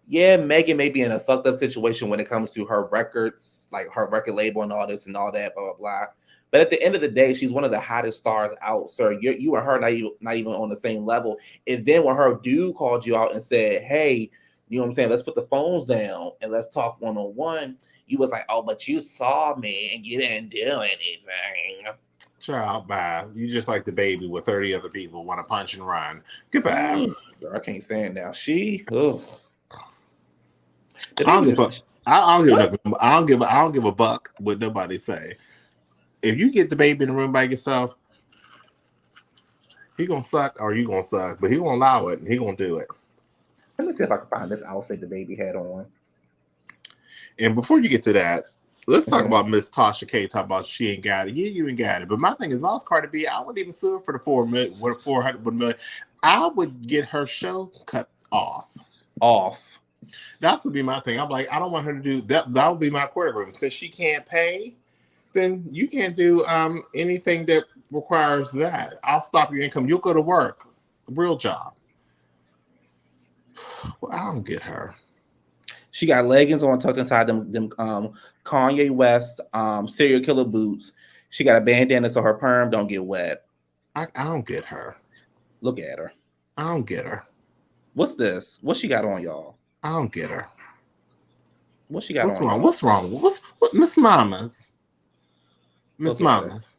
yeah, Megan may be in a fucked up situation when it comes to her records, like her record label and all this and all that, blah, blah, blah. But at the end of the day, she's one of the hottest stars out, sir. You and her not even on the same level. And then when her dude called you out and said, hey, you know what I'm saying, let's put the phones down and let's talk one-on-one, you was like, oh, but you saw me and you didn't do anything. Child, bye. You just like the baby with 30 other people want to punch and run. Goodbye. Girl, I can't stand now. She, ugh. I don't give a buck what nobody say. If you get the baby in the room by yourself, he gonna suck or you gonna suck, but he gonna allow it and he gonna do it. Let me see if I can find this outfit the baby had on. And before you get to that, let's talk about Miss Tasha K. Talking about she ain't got it. Yeah, you ain't got it. But my thing is, if I was Cardi B, I wouldn't even sue her for the 400 million. I would get her show cut off. That would be my thing. I'm like, I don't want her to do that. That would be my courtroom. Since she can't pay, then you can't do anything that requires that. I'll stop your income. You'll go to work, a real job. Well, I don't get her. She got leggings on tucked inside them Kanye West serial killer boots. She got a bandana so her perm don't get wet. I don't get her. Look at her. I don't get her. What's this? What she got on, y'all? I don't get her. What she got What's on? Wrong? What's wrong? What Miss Mamas? Miss Mamas.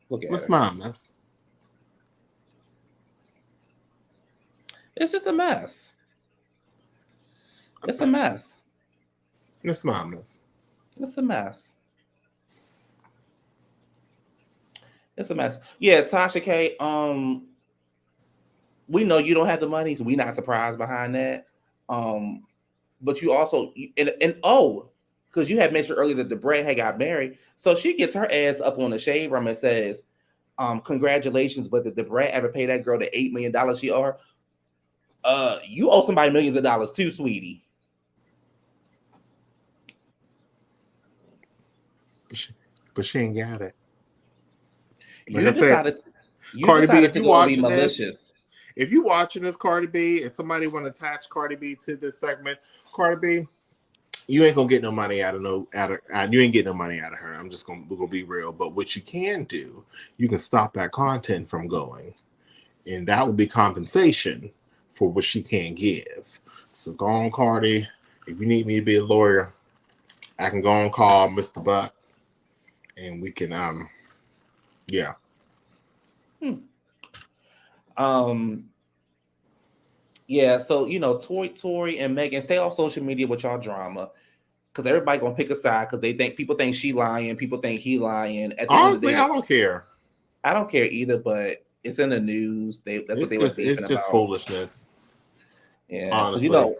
Look at Miss Mamas. It's just a mess. It's a mess. Miss Mamas. It's a mess. It's a mess. Yeah, Tasha K. We know you don't have the money, so we're not surprised behind that. But you also because you had mentioned earlier that DeBray had got married, so she gets her ass up on the shade room and says, "Congratulations, but did DeBray ever pay that girl the $8 million she owe her? You owe somebody millions of dollars too, sweetie." But she ain't got it. You decided Cardi B, to go and be malicious. If you watching this, Cardi B, if somebody want to attach Cardi B to this segment, Cardi B, you ain't gonna get no money out of you ain't getting no money out of her. We're gonna be real. But what you can do, you can stop that content from going, and that will be compensation for what she can't give. So go on, Cardi. If you need me to be a lawyer, I can go and call Mr. Buck, and we can yeah. Yeah, so you know, Tory and Megan, stay off social media with y'all drama, because everybody gonna pick a side because people think she lying, people think he lying. At the Honestly, end of the day, I don't care. I don't care either, but it's in the news. That's what they were beefing about. It's just foolishness. Yeah, honestly.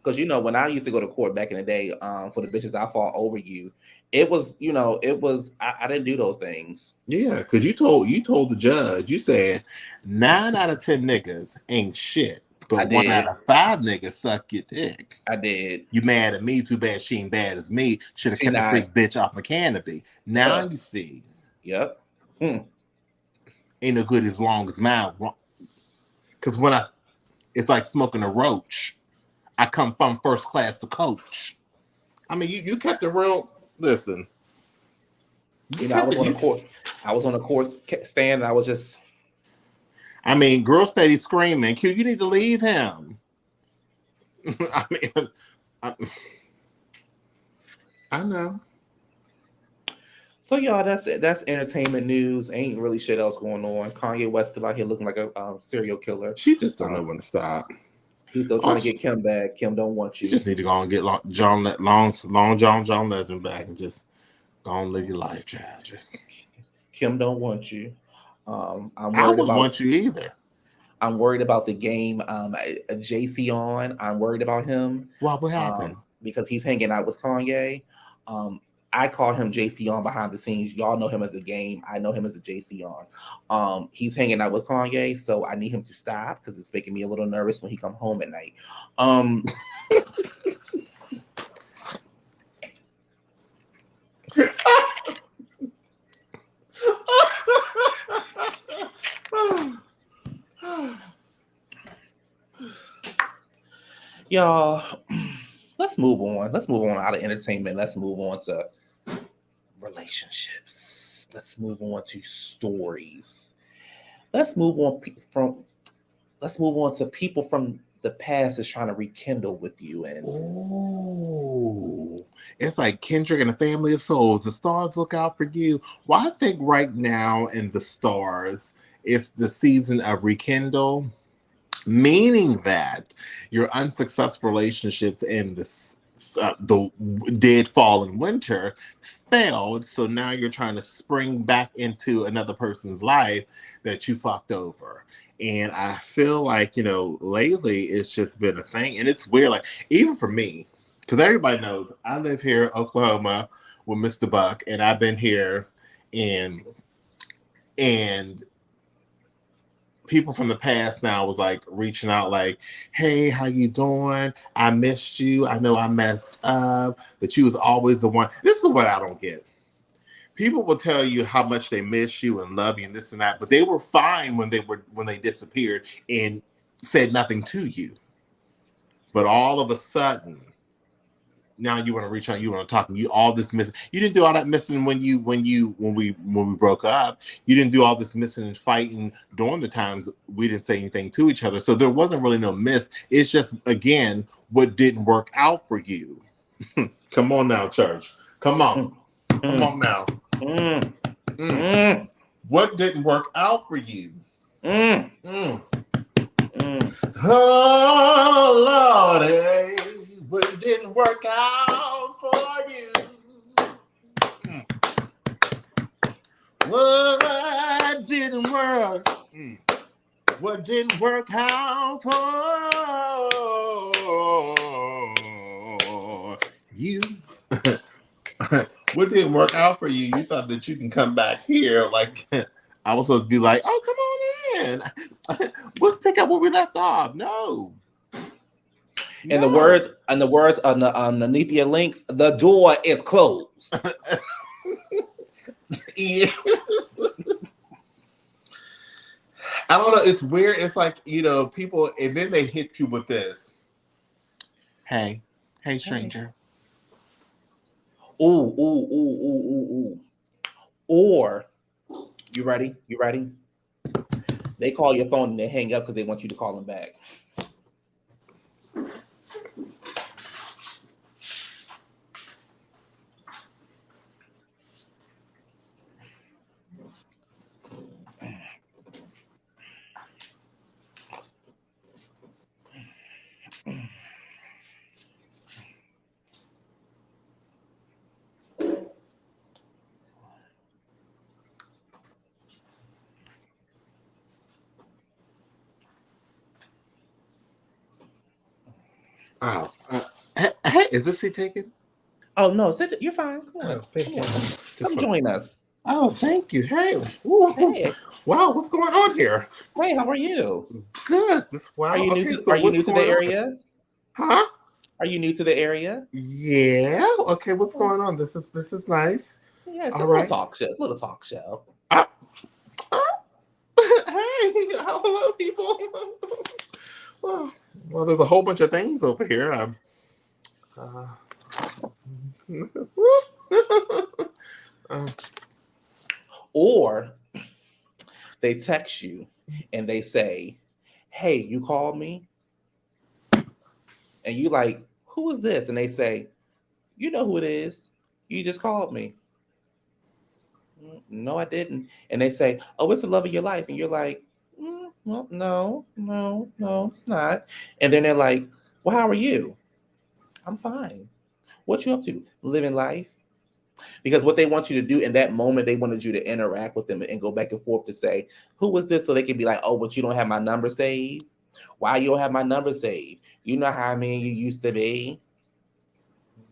Because you know, when I used to go to court back in the day, for the bitches I fought over you, it was I didn't do those things. Yeah, because you told the judge, you said 9 out of 10 niggas ain't shit, but 1 out of 5 niggas suck your dick. I did. You mad at me? Too bad she ain't bad as me. Should have kept the freak bitch off my canopy. Now you see. Yep. Ain't no good as long as mine. Because it's like smoking a roach. I come from first class to coach. I mean, you kept it real. Listen. You know, I was on a court stand and I was just. I mean, girl steady screaming, Q, you need to leave him. I mean, I know. So y'all, that's it. That's entertainment news. Ain't really shit else going on. Kanye West still out here looking like a serial killer. She just don't know when to stop. He's still trying to get Kim back. Kim don't want you. You just need to go and get Long John Lesnar back and just go and live your life, child. Just Kim don't want you. I'm I worried wouldn't about. want you either. I'm worried about the game. JC on. I'm worried about him. What happened? Because he's hanging out with Kanye. I call him JC on behind the scenes. Y'all know him as a game. I know him as a JC on. He's hanging out with Kanye, so I need him to stop because it's making me a little nervous when he come home at night. Y'all, let's move on. Let's move on out of entertainment. Let's move on to relationships. Let's move on to stories. Let's move on to people from the past is trying to rekindle with you. And oh, it's like Kendrick and a Family of Souls. The stars look out for you. Well, I think right now in the stars, it's the season of rekindle, meaning that your unsuccessful relationships in the dead fall and winter failed, so now you're trying to spring back into another person's life that you fucked over. And I feel like, lately it's just been a thing. And it's weird, like, even for me, because everybody knows I live here in Oklahoma with Mr. Buck, and I've been here, and people from the past now was like reaching out like, hey, how you doing? I missed you. I know I messed up, but you was always the one. This is what I don't get. People will tell you how much they miss you and love you and this and that, but they were fine when they disappeared and said nothing to you. But all of a sudden, now you want to reach out, you want to talk, and you all this missing. You didn't do all that missing when we broke up. You didn't do all this missing and fighting during the times we didn't say anything to each other. So there wasn't really no miss. It's just, again, what didn't work out for you. Come on now, church. Come on. Come on now. What didn't work out for you? Oh, Lordy. But it didn't work out for you. What didn't work? What didn't work out for you? What didn't work out for you? You thought that you can come back here like I was supposed to be like, oh, come on in. Let's pick up where we left off. No. And the words underneath your links, the door is closed. Yeah. I don't know. It's weird. It's like, people, and then they hit you with this. Hey, stranger. Ooh. Or, you ready? They call your phone and they hang up because they want you to call them back. Oh, hey, is this seat taken? Oh no, you're fine. Come on, come join us. Oh, thank you. Hey, hey, wow, what's going on here? Hey, how are you? Good. Wow. Are you new to the area? Huh? Are you new to the area? Yeah. Okay. What's going on? This is nice. Yeah, it's little talk show. Hey, hello, people. Well, there's a whole bunch of things over here. Or they text you and they say, hey, you called me? and you like, who is this? And they say, you know who it is. You just called me. No, I didn't. And they say, oh, it's the love of your life. And you're like, well, no, it's not. And then they're like, well, how are you? I'm fine. What you up to? Living life. Because what they want you to do in that moment, they wanted you to interact with them and go back and forth to say, who was this? So they can be like, oh, but you don't have my number saved? Why you don't have my number saved? You know how you used to be?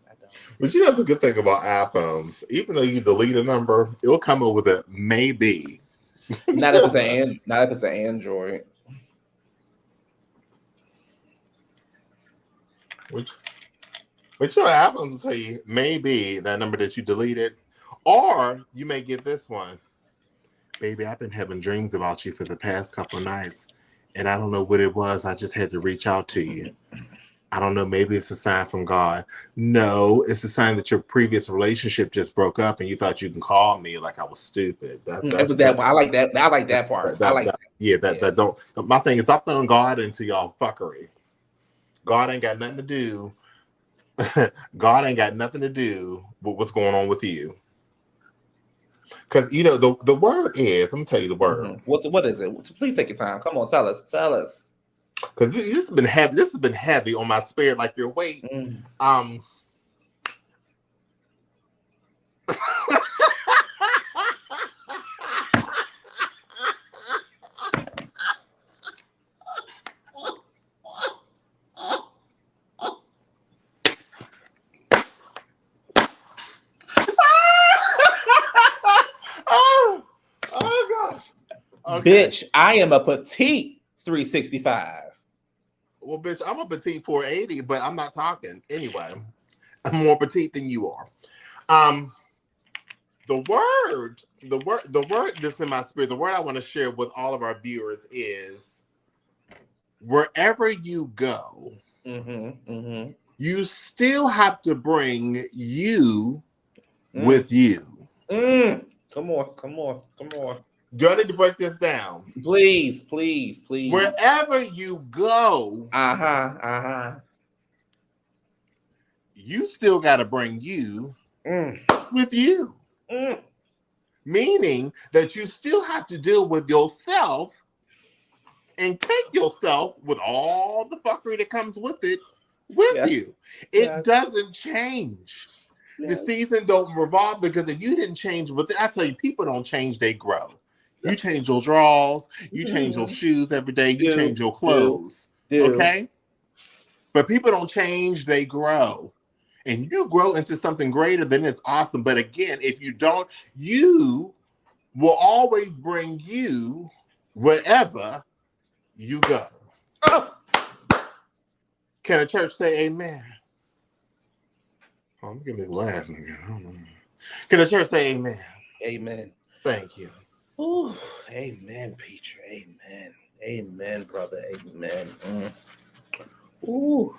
I don't. But you know the good thing about iPhones, even though you delete a number, it'll come up with a maybe. Not if it's an Android. But your iPhones will tell you maybe that number that you deleted, or you may get this one. Baby, I've been having dreams about you for the past couple of nights, and I don't know what it was. I just had to reach out to you. I don't know. Maybe it's a sign from God. No, it's a sign that your previous relationship just broke up, and you thought you can call me like I was stupid. It was that one. I like that. I like that part. That don't. My thing is, I'm throwing God into y'all fuckery. God ain't got nothing to do. God ain't got nothing to do with what's going on with you. Because you know the word is. I'm gonna tell you the word. Mm-hmm. What is it? Please take your time. Come on, tell us. Because this has been heavy. This has been heavy on my spirit, like your weight. Oh gosh. Okay. Bitch, I am a petite 365. Well, bitch, I'm a petite 480, but I'm not talking. Anyway, I'm more petite than you are. The word that's in my spirit, the word I want to share with all of our viewers is wherever you go, you still have to bring you with you. Come on. Do I need to break this down? Please. Wherever you go, you still got to bring you with you. Meaning that you still have to deal with yourself and take yourself with all the fuckery that comes with it with you. It doesn't change. The season don't revolve, because if you didn't change with it, I tell you, people don't change, they grow. You change your drawers, you change your shoes every day, you change your clothes. Okay? But people don't change, they grow. And you grow into something greater, then it's awesome. But again, if you don't, you will always bring you wherever you go. Can a church say amen? Oh, I'm gonna get laughing again. Can the church say amen? Amen. Thank you. Ooh, amen, Peter. Amen, brother. Amen. Ooh.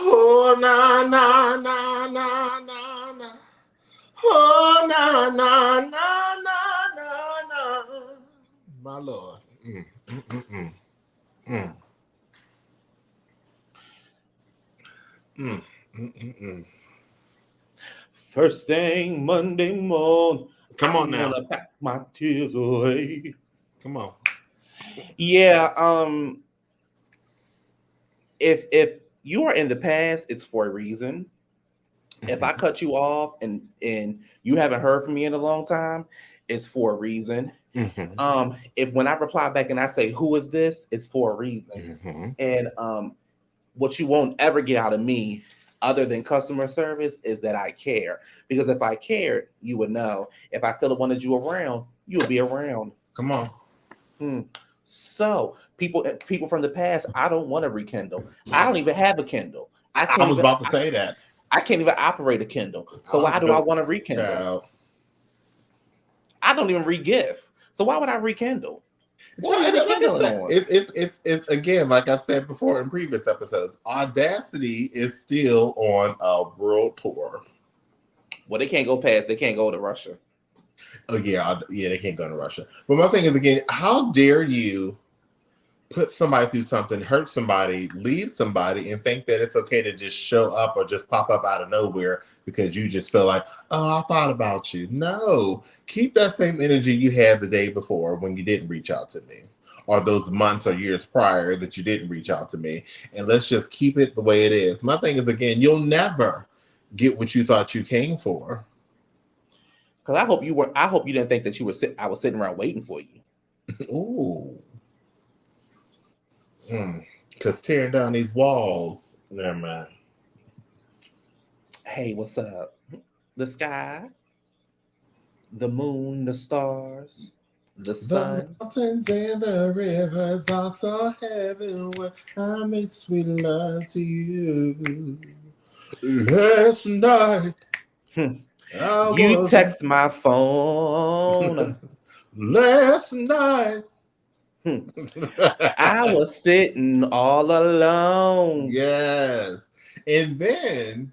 Oh, na. Oh, na. My Lord. First thing Monday morning. Come on now. I'm gonna pack my tears away. Come on. Yeah. If you are in the past, it's for a reason. If I cut you off and you haven't heard from me in a long time, it's for a reason. If when I reply back and I say, who is this? It's for a reason. And what you won't ever get out of me other than customer service is that I care. Because if I cared, you would know. If I still wanted you around, you would be around. Come on. So people from the past, I don't want to rekindle. I don't even have a Kindle. I was about to say that. I can't even operate a Kindle. So why do I want to rekindle? Child. I don't even re-gift. So why would I rekindle? What are And you like I rekindling said, on? it's again, like I said before in previous episodes, Audacity is still on a world tour. Well, they can't go past. They can't go to Russia. Oh yeah, yeah, they can't go to Russia. But my thing is again, how dare you put somebody through something, hurt somebody, leave somebody, and think that it's okay to just show up or just pop up out of nowhere because you just feel like, oh, I thought about you. No, keep that same energy you had the day before when you didn't reach out to me, or those months or years prior that you didn't reach out to me, and let's just keep it the way it is. My thing is again, you'll never get what you thought you came for. Because I hope you were. I hope you didn't think that you were. I was sitting around waiting for you. Ooh. Because tearing down these walls. Never mind. Hey, what's up? The sky, the moon, the stars, the sun. The mountains and the rivers are so heaven where I make sweet love to you. Last night, I You was. text my phone. Last night. I was sitting all alone. Yes. And then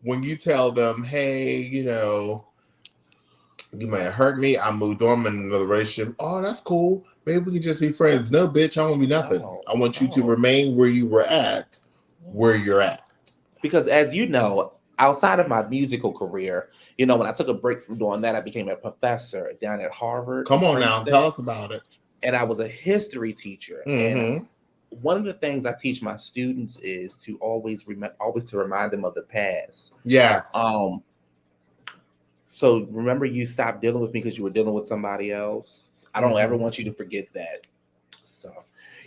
when you tell them, hey, you know, you might have hurt me. I moved on in another relationship. Oh, that's cool. Maybe we can just be friends. No, bitch, I want to be nothing. I want you to remain where you were at, where you're at. Because as you know, outside of my musical career, you know, when I took a break from doing that, I became a professor down at Harvard. Come on now, tell us about it. And I was a history teacher. Mm-hmm. And one of the things I teach my students is to always to remind them of the past. Yes. So remember, you stopped dealing with me because you were dealing with somebody else. I don't ever want you to forget that. So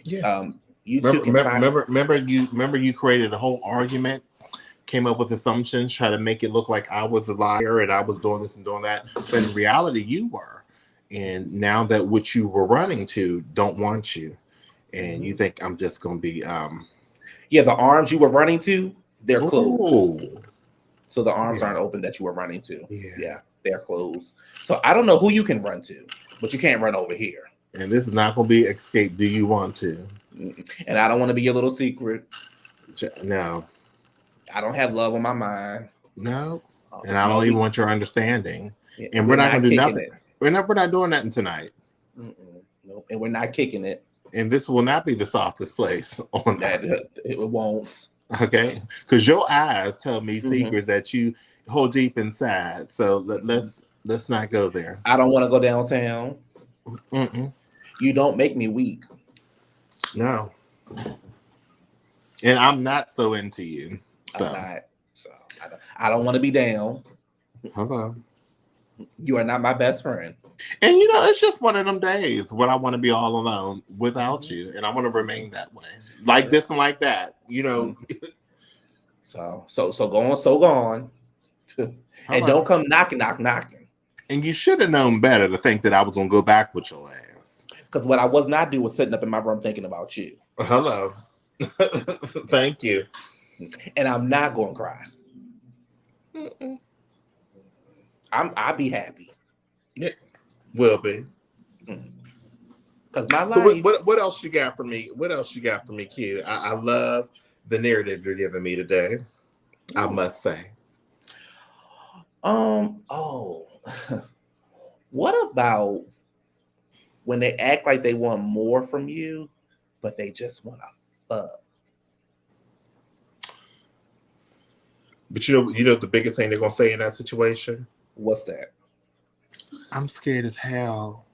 yeah. You remember you created a whole argument, came up with assumptions, try to make it look like I was a liar and I was doing this and doing that. But in reality, you were. And now that what you were running to don't want you. And you think I'm just gonna be yeah, the arms you were running to, they're closed. Ooh. So the arms aren't open that you were running to. Yeah, they're closed. So I don't know who you can run to, but you can't run over here. And this is not gonna be escape. Do you want to? And I don't want to be your little secret. No. I don't have love on my mind. No. And I don't even want your understanding. Yeah, and we're not gonna do nothing. We're not doing nothing tonight. Nope. And we're not kicking it. And this will not be the softest place on that. It won't. Okay, because your eyes tell me secrets that you hold deep inside. So let's not go there. I don't want to go downtown. You don't make me weak. No. And I'm not so into you. So. I'm not. So I don't want to be down. Hello. You are not my best friend. And you know, it's just one of them days when I want to be all alone without you, and I want to remain that way, like this and like that. You know. So gone. And don't come knocking. And you should have known better to think that I was gonna go back with your ass. Because what I was not doing was sitting up in my room thinking about you. Hello. Thank you. And I'm not gonna cry. I'll be happy. Yeah, will be. Because my life. So what else you got for me? What else you got for me, Q? I love the narrative you're giving me today. Ooh. I must say. What about when they act like they want more from you, but they just want to fuck? But you know the biggest thing they're gonna say in that situation? What's that? I'm scared as hell.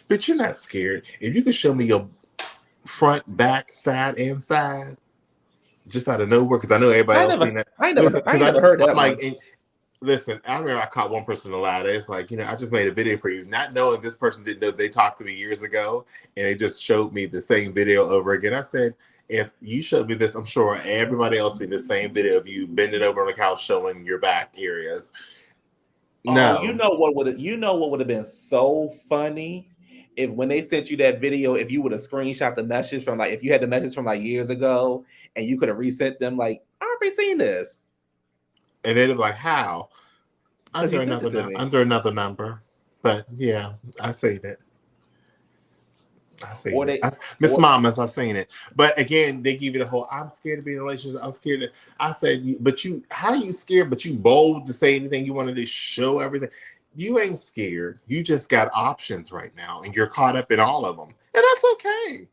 But you're not scared. If you could show me your front, back, side, and side, just out of nowhere, because I know everybody else seen that. I never heard that. Like, listen, I remember I caught one person a lot. It's like, I just made a video for you, not knowing this person didn't know they talked to me years ago, and they just showed me the same video over again. I said, if you showed me this, I'm sure everybody else seen the same video of you bending over on the couch showing your back areas. No, you know what would have been so funny if when they sent you that video, if you would have screenshot the message from if you had the message from years ago and you could have resent them I already seen this. And they'd be like, how? Under another number. But yeah, I seen it. I seen Or it. they, Miss or Mamas, I seen it. But again, they give you the whole I'm scared to be in a relationship. I'm scared to I said, but you how you scared, but you bold to say anything you wanted to show everything. You ain't scared. You just got options right now and you're caught up in all of them. And that's okay.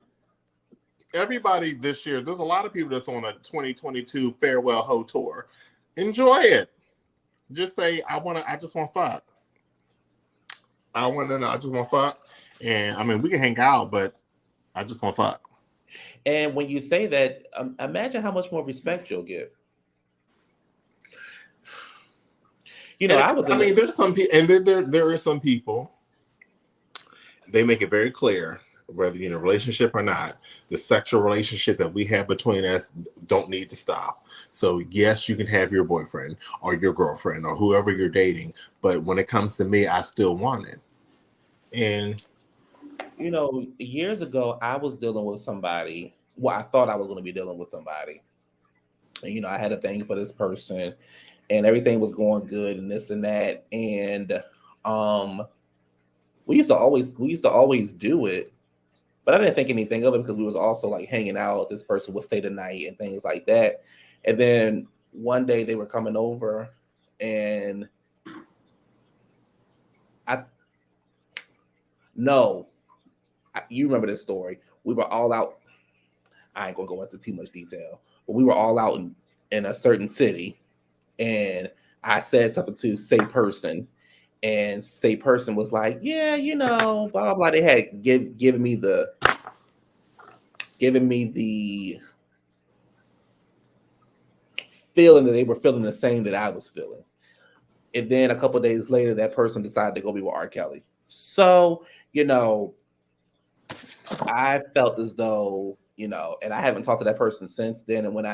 Everybody this year, there's a lot of people that's on a 2022 farewell hoe tour. Enjoy it. Just say, I just want fuck. I just want fuck. And I mean, we can hang out, but I just want fuck. and when you say that, imagine how much more respect you'll get. You know, And I was I in mean, the there's some people, and there are some people. They make it very clear whether you're in a relationship or not. The sexual relationship that we have between us don't need to stop. So yes, you can have your boyfriend or your girlfriend or whoever you're dating, but when it comes to me, I still want it. And you know, years ago, I was dealing with somebody. Well, I thought I was going to be dealing with somebody. And, you know, I had a thing for this person and everything was going good and this and that. And um, we used to always do it, but I didn't think anything of it because we was also like hanging out. This person would stay the night and things like that. And then one day they were coming over and I no, you remember this story. We were all out. I ain't gonna go into too much detail, but we were all out in a certain city, and I said something to say person, and say person was like, "Yeah, you know, blah blah." They had given me the feeling that they were feeling the same that I was feeling, and then a couple of days later, that person decided to go be with R. Kelly. So you know, I felt as though, you know, and I haven't talked to that person since then. And when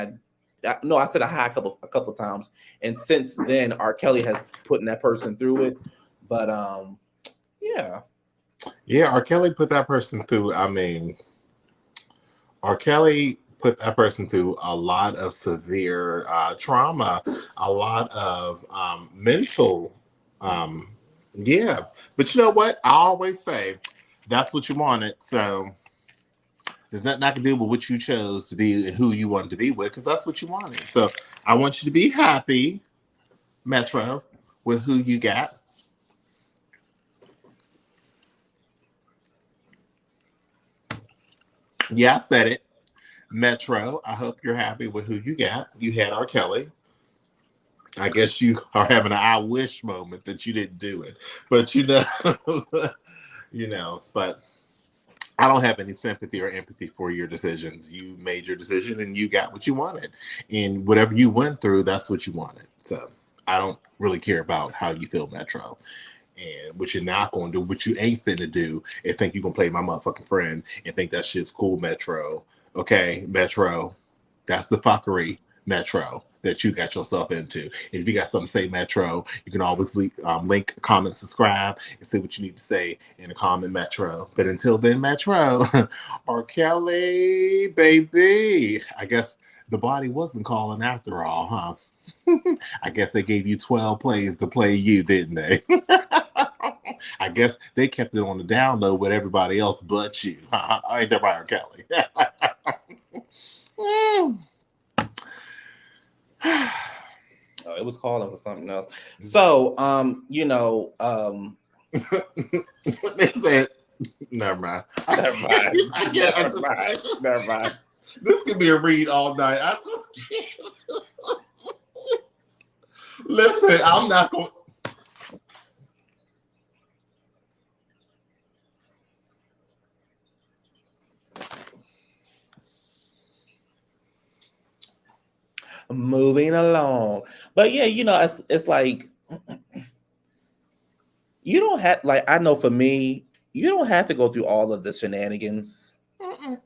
no, I said a hi a couple times, and since then, R. Kelly has put that person through it. But yeah, yeah, R. Kelly put that person through. I mean, R. Kelly put that person through a lot of severe trauma, a lot of mental. Um, yeah, but you know what? I always say that's what you wanted. So there's nothing I can do with what you chose to be and who you wanted to be with because that's what you wanted. So I want you to be happy, Metro, with who you got. Yeah, I said it. Metro, I hope you're happy with who you got. You had R. Kelly. I guess you are having an I wish moment that you didn't do it. But but I don't have any sympathy or empathy for your decisions. You made your decision and you got what you wanted. And whatever you went through, that's what you wanted. So I don't really care about how you feel, Metro. And what you're not going to do, what you ain't finna do, is think you're going to play my motherfucking friend and think that shit's cool, Metro. Okay, Metro. That's the fuckery, Metro, that you got yourself into. If you got something to say, Metro, you can always link, comment, subscribe, and say what you need to say in the comment, Metro. But until then, Metro, R. Kelly, baby. I guess the body wasn't calling after all, huh? I guess they gave you 12 plays to play you, didn't they? I guess they kept it on the down low with everybody else but you. Ain't that right, R. Kelly? oh, it was calling for something else. So They said, never mind. never mind, never mind. This could be a read all night. I just can't. Listen, I'm not going. Moving along, but yeah, you know, it's like you don't have like I know for me, you don't have to go through all of the shenanigans. Mm-mm.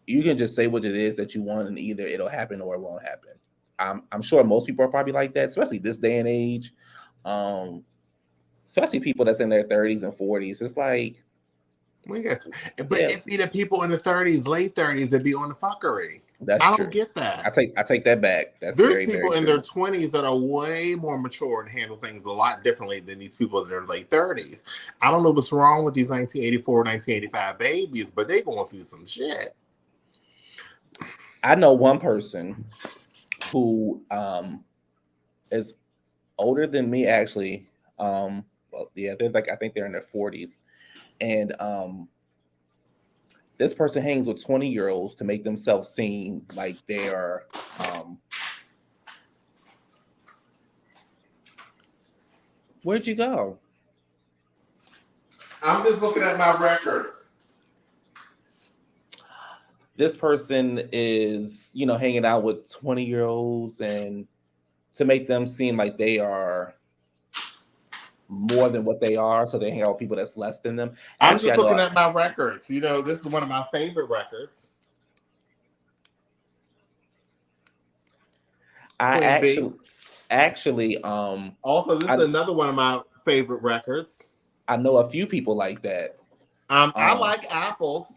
You can just say what it is that you want, and either it'll happen or it won't happen. I'm sure most people are probably like that, especially this day and age. Um, Especially people that's in their 30s and 40s. It's like, We got, but yeah, it be the people in the 30s, late 30s that be on the fuckery. That's I true. don't get that. I take that back. That's There's very, people very in true. their 20s that are way more mature and handle things a lot differently than these people in their late 30s. I don't know what's wrong with these 1984, 1985 babies, but they going through some shit. I know one person who is older than me actually. Well, yeah, they're like, I think they're in their 40s. And this person hangs with 20-year-olds to make themselves seem like they are where'd you go? I'm just looking at my records. This person is, hanging out with 20-year-olds and to make them seem like they are more than what they are, so they hang out with people that's less than them. I'm Actually, just I know looking at my records. This is one of my favorite records. I Queen actually Also, this is another one of my favorite records. I know a few people like that. I like apples.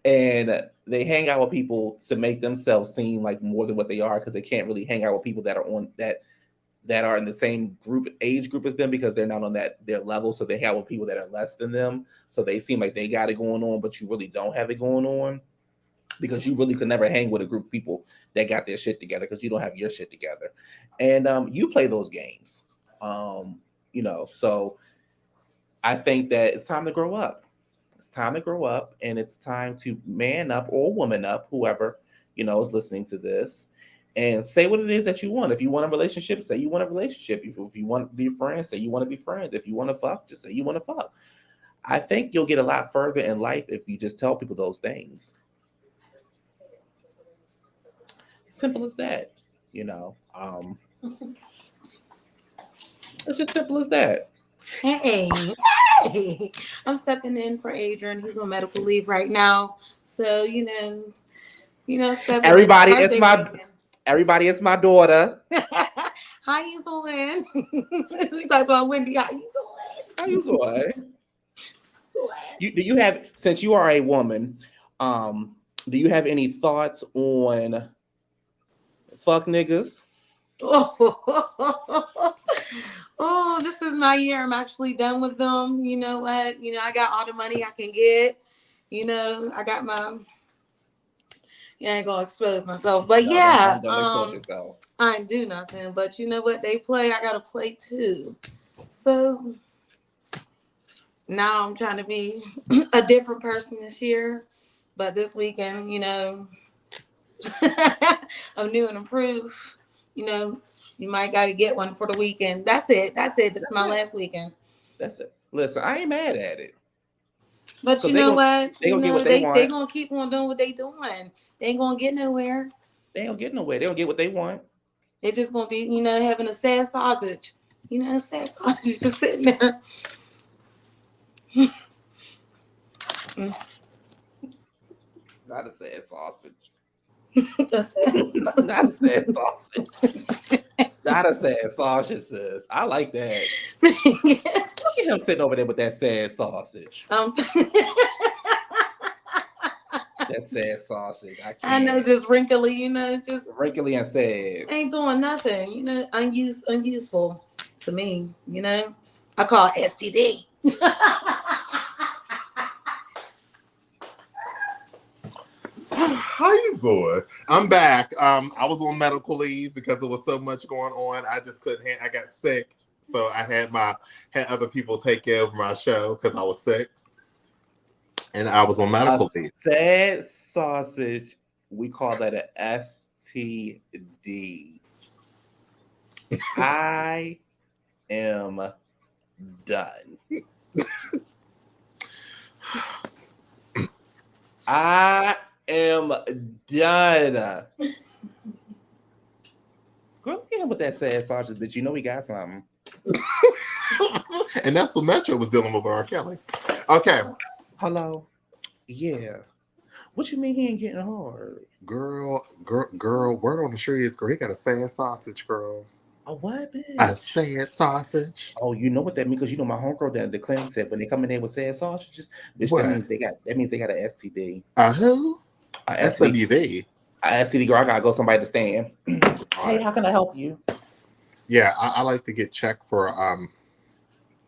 And they hang out with people to make themselves seem like more than what they are, because they can't really hang out with people that are on that are in the same age group as them, because they're not on their level. So they hang out with people that are less than them. So they seem like they got it going on, but you really don't have it going on, because you really could never hang with a group of people that got their shit together, because you don't have your shit together. And you play those games. So I think that it's time to grow up. It's time to grow up, and it's time to man up or woman up, whoever, is listening to this, and say what it is that you want. If you want a relationship, say you want a relationship. If you want to be friends, say you want to be friends. If you want to fuck, just say you want to fuck. I think you'll get a lot further in life if you just tell people those things. Simple as that, It's just simple as that. Hey, I'm stepping in for Adrian. He's on medical leave right now. So, stepping Everybody, in. everybody, it's my daughter. How you doing? We talked about Wendy. How you doing? How you doing? Do you have, since you are a woman, do you have any thoughts on fuck niggas? Oh, this is my year. I'm actually done with them. You know what? I got all the money I can get. I got my. Yeah, I ain't gonna expose myself, but No, yeah, don't expose yourself. I ain't do nothing. But you know what? They play. I gotta play too. So now I'm trying to be a different person this year. But this weekend, I'm new and improved. You might got to get one for the weekend. That's it. This is my last weekend. That's it. Listen, I ain't mad at it. But you know what? They gonna get what they want. They gonna keep on doing what they doing. They ain't gonna get nowhere. They ain't gonna get nowhere. They gonna get what they want. They're just gonna be, having a sad sausage. A sad sausage just sitting there. Not a sad sausage. Not a sad sausage. Not a sad sausage, sis. I like that. Look at him sitting over there with that sad sausage. That sad sausage. I know, just wrinkly, just wrinkly and sad. Ain't doing nothing, unuseful to me, I call it STD. How you doing? I'm back. I was on medical leave because there was so much going on. I just couldn't. I got sick, so I had other people take care of my show because I was sick, and I was on medical leave. Sad sausage. We call that an STD. I am done. I am done. Girl, look at him with that sad sausage, bitch. You know he got something. And that's what Metro was dealing with R. Kelly. Okay. Hello. Yeah. What you mean he ain't getting hard? Girl, word on the street is, girl, he got a sad sausage, girl. A what, bitch? A sad sausage. Oh, you know what that means? Because my homegirl down at the clinic said when they come in there with sad sausages, bitch, that means they got an STD. Who? I asked City, SWV. I asked City Girl, I gotta go somebody to stand. All Hey, right. how can I help you? Yeah, I like to get checked for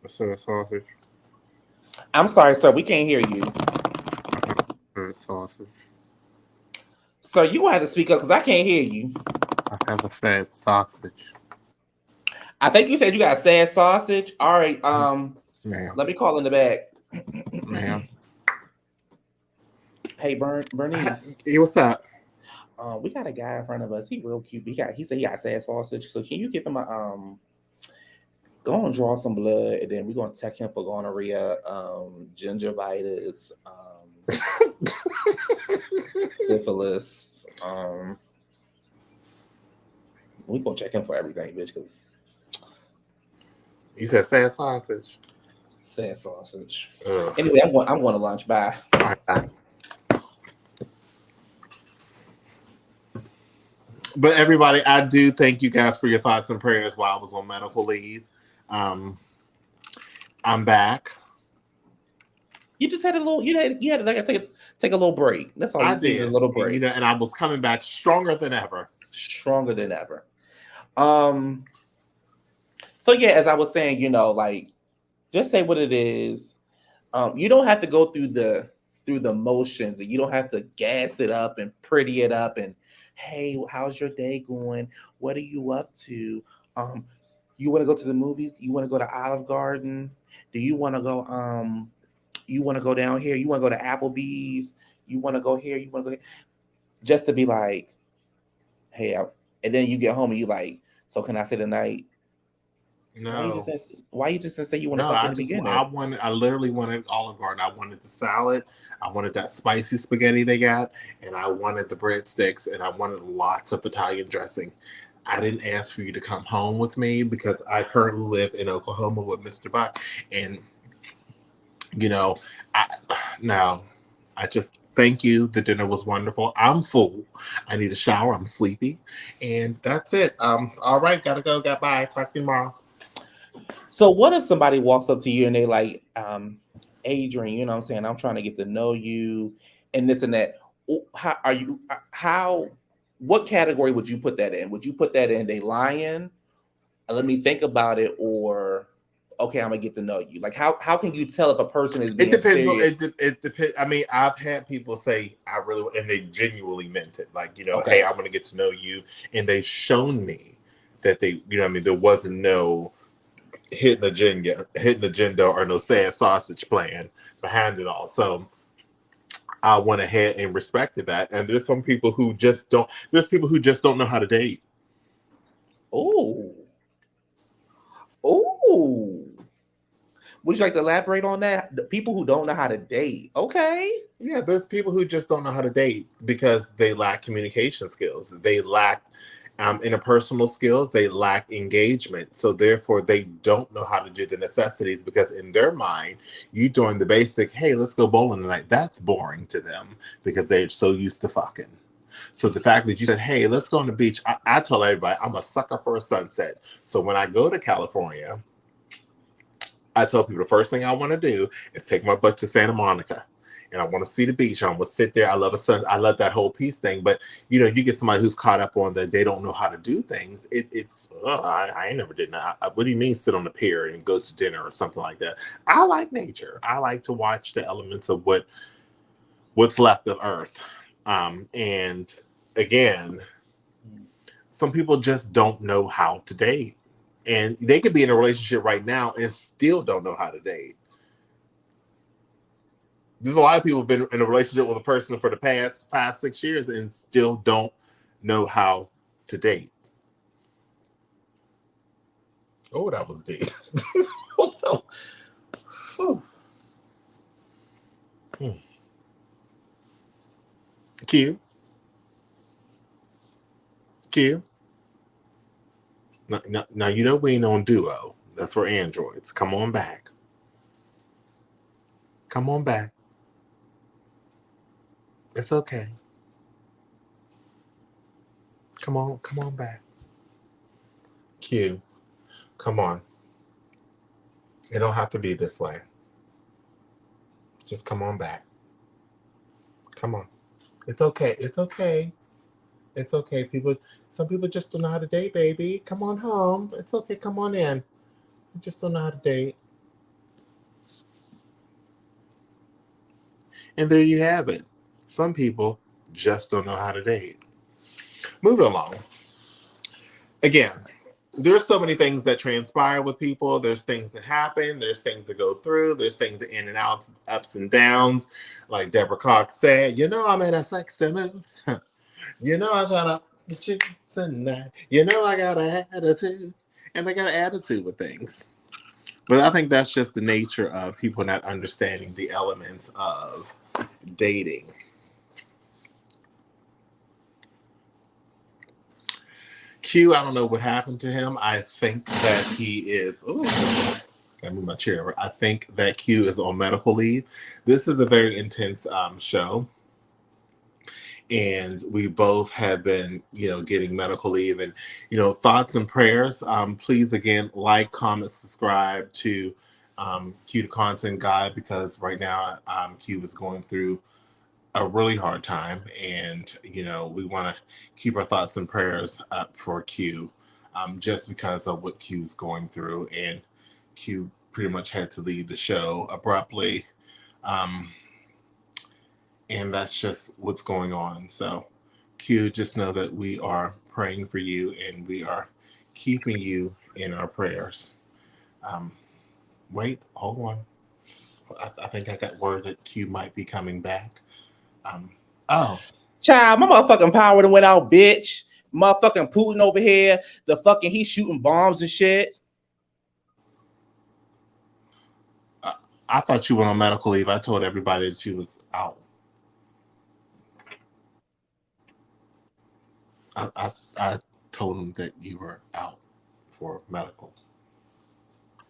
sausage. I'm sorry, sir, we can't hear you. Sausage. Sir, you gonna have to speak up because I can't hear you. I have a sad sausage. I think you said you got sad sausage. All right, Ma'am. let me call in the back. Ma'am. Hey, Bernice. Hey, what's up? We got a guy in front of us. He real cute. He said he got sad sausage. So can you give him a go and draw some blood, and then we're gonna check him for gonorrhea, gingivitis, syphilis. We gonna check him for everything, bitch. Cause You said sad sausage. sad sausage. Ugh. Anyway, I'm going to lunch. Bye. All right, bye. But everybody, I do thank you guys for your thoughts and prayers while I was on medical leave. I'm back. You just had a little. You had to like take a little break. That's all. I You did. did. A little break. And I was coming back stronger than ever. Stronger than ever. So yeah, as I was saying, like, just say what it is. You don't have to go through the motions, and you don't have to gas it up and pretty it up and, hey, how's your day going? What are you up to? You want to go to the movies? You want to go to Olive Garden? Do you want to go you want to go down here? You want to go to Applebee's? You want to go here? You want to go here? Just to be like, hey, and then you get home and you like, so can I stay the night? No. Why you just didn't say you want to fuck in the beginning? I literally wanted Olive Garden. I wanted the salad. I wanted that spicy spaghetti they got, and I wanted the breadsticks, and I wanted lots of Italian dressing. I didn't ask for you to come home with me because I currently live in Oklahoma with Mr. Buck, and I just thank you. The dinner was wonderful. I'm full. I need a shower. I'm sleepy, and that's it. All right, gotta go. Goodbye. Talk to you tomorrow. So what if somebody walks up to you and they like, Adrian, you know what I'm saying? I'm trying to get to know you and this and that. What category would you put that in? Would you put that in they lying? Let me think about it, or okay, I'm gonna get to know you. Like how can you tell if a person is being serious? It depends. I mean, I've had people say I really, and they genuinely meant it. Like, Okay. hey, I want to get to know you, and they've shown me that they, there wasn't no hidden agenda or no sad sausage plan behind it all. So I went ahead and respected that. And there's some people who just don't. There's people who just don't know how to date. Oh. Would you like to elaborate on that? The people who don't know how to date. Okay. Yeah, there's people who just don't know how to date because they lack communication skills. They lack interpersonal skills. They lack engagement. So therefore, they don't know how to do the necessities because in their mind, you doing the basic, hey, let's go bowling tonight. That's boring to them because they're so used to fucking. So the fact that you said, hey, let's go on the beach. I tell everybody, I'm a sucker for a sunset. So when I go to California, I tell people the first thing I want to do is take my butt to Santa Monica. And I want to see the beach. I want to sit there. I love I love that whole peace thing. But, you get somebody who's caught up on that they don't know how to do things. I ain't never did that. What do you mean sit on the pier and go to dinner or something like that? I like nature. I like to watch the elements of what's left of Earth. And again, some people just don't know how to date. And they could be in a relationship right now and still don't know how to date. There's a lot of people who've been in a relationship with a person for the past 5-6 years and still don't know how to date. Oh, that was deep. Q. Now we ain't on Duo. That's for Androids. Come on back. Come on back. It's okay. Come on back. Q, come on. It don't have to be this way. Just come on back. Come on. It's okay. It's okay. It's okay. Some people just don't know how to date, baby. Come on home. It's okay. Come on in. You just don't know how to date. And there you have it. Some people just don't know how to date. Moving along. Again, there's so many things that transpire with people. There's things that happen. There's things that go through. There's things that in and outs, ups and downs. Like Deborah Cox said, I'm in a sexy mood. I'm trying to get you tonight. I got an attitude. And they got an attitude with things. But I think that's just the nature of people not understanding the elements of dating. Q, I don't know what happened to him. I think that he is. Oh, gotta move my chair over. I think that Q is on medical leave. This is a very intense show. And we both have been, getting medical leave and, thoughts and prayers. Please, again, like, comment, subscribe to QTheContentGuy because right now Q is going through a really hard time. And, we want to keep our thoughts and prayers up for Q just because of what Q's going through. And Q pretty much had to leave the show abruptly. And that's just what's going on. So, Q, just know that we are praying for you and we are keeping you in our prayers. Wait, hold on. I think I got word that Q might be coming back. Child, my motherfucking power done went out, bitch. Motherfucking Putin over here. He's shooting bombs and shit. I thought you went on medical leave. I told everybody that you was out. I told him that you were out for medical.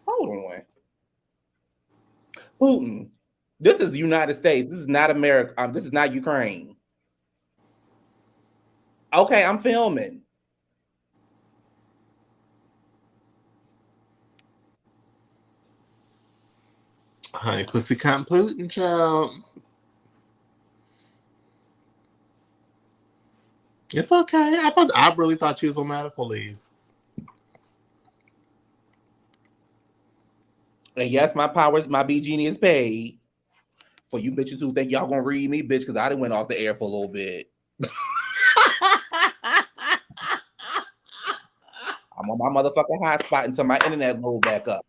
Hold on. Putin. This is the United States. This is not America. This is not Ukraine. Okay, I'm filming. Honey, pussy cunt Putin, child. It's okay. I really thought you was on medical leave. And yes, my BG is paid. For you bitches who think y'all gonna read me, bitch, because I done went off the air for a little bit. I'm on my motherfucking hotspot until my internet load back up.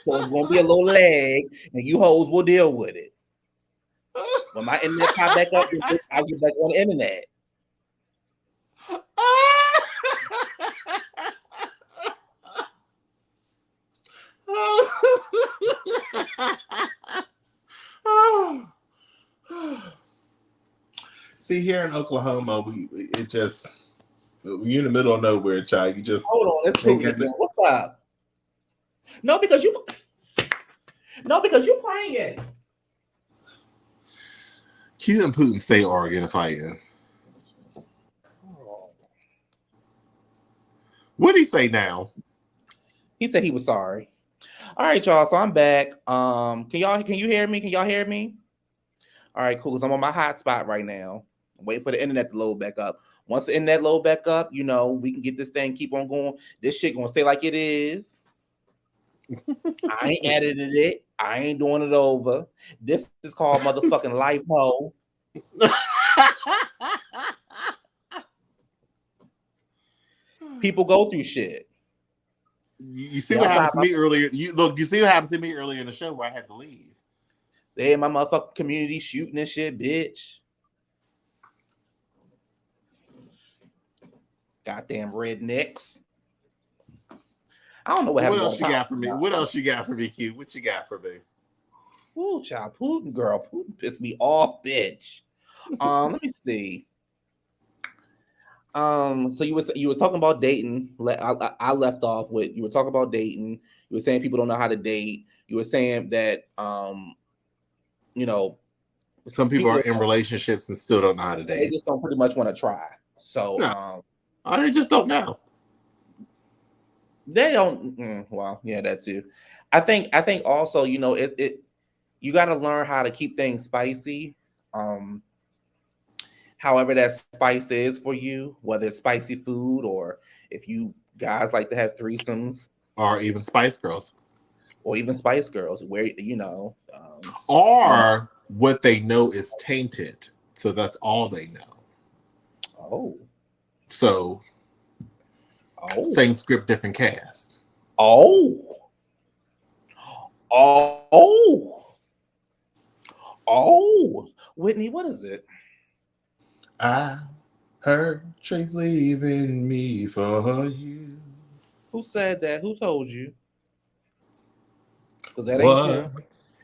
So it's gonna be a little lag, and you hoes will deal with it. When my internet pop back up, I'll get back on the internet. See, here in Oklahoma, we're in the middle of nowhere, child. You just hold on. Let's prove it. What's up? No, because you playing. Q and Putin stay arguing fighting. What did he say now? He said he was sorry. All right, y'all. So I'm back. Can you hear me? Can y'all hear me? All right, cool. So I'm on my hotspot right now. I'm waiting for the internet to load back up. Once the internet load back up, we can get this thing keep on going. This shit gonna stay like it is. I ain't edited it. I ain't doing it over. This is called motherfucking life ho. People go through shit. You see what happened to me earlier? You see what happened to me earlier in the show where I had to leave. They in my motherfucking community shooting and shit, bitch. Goddamn rednecks. I don't know what happened. What else you got for me? What else you got for me, Q? What you got for me? Ooh, child, Putin, girl. Putin pissed me off, bitch. Let me see. So you were talking about dating. I left off with you were talking about dating. You were saying people don't know how to date. You were saying that some people are in relationships and still don't know how to date. They just don't pretty much want to try. So they just don't know. They don't. Well, yeah, that too. I think also, you got to learn how to keep things spicy. However that spice is for you, whether it's spicy food or if you guys like to have threesomes, or even Spice Girls, or even Spice Girls, where or what they know is tainted, so that's all they know. Oh, so same script, different cast. Oh, Whitney, what is it? I heard Trey's leaving me for you. Who said that? Who told you? Because that what ain't true.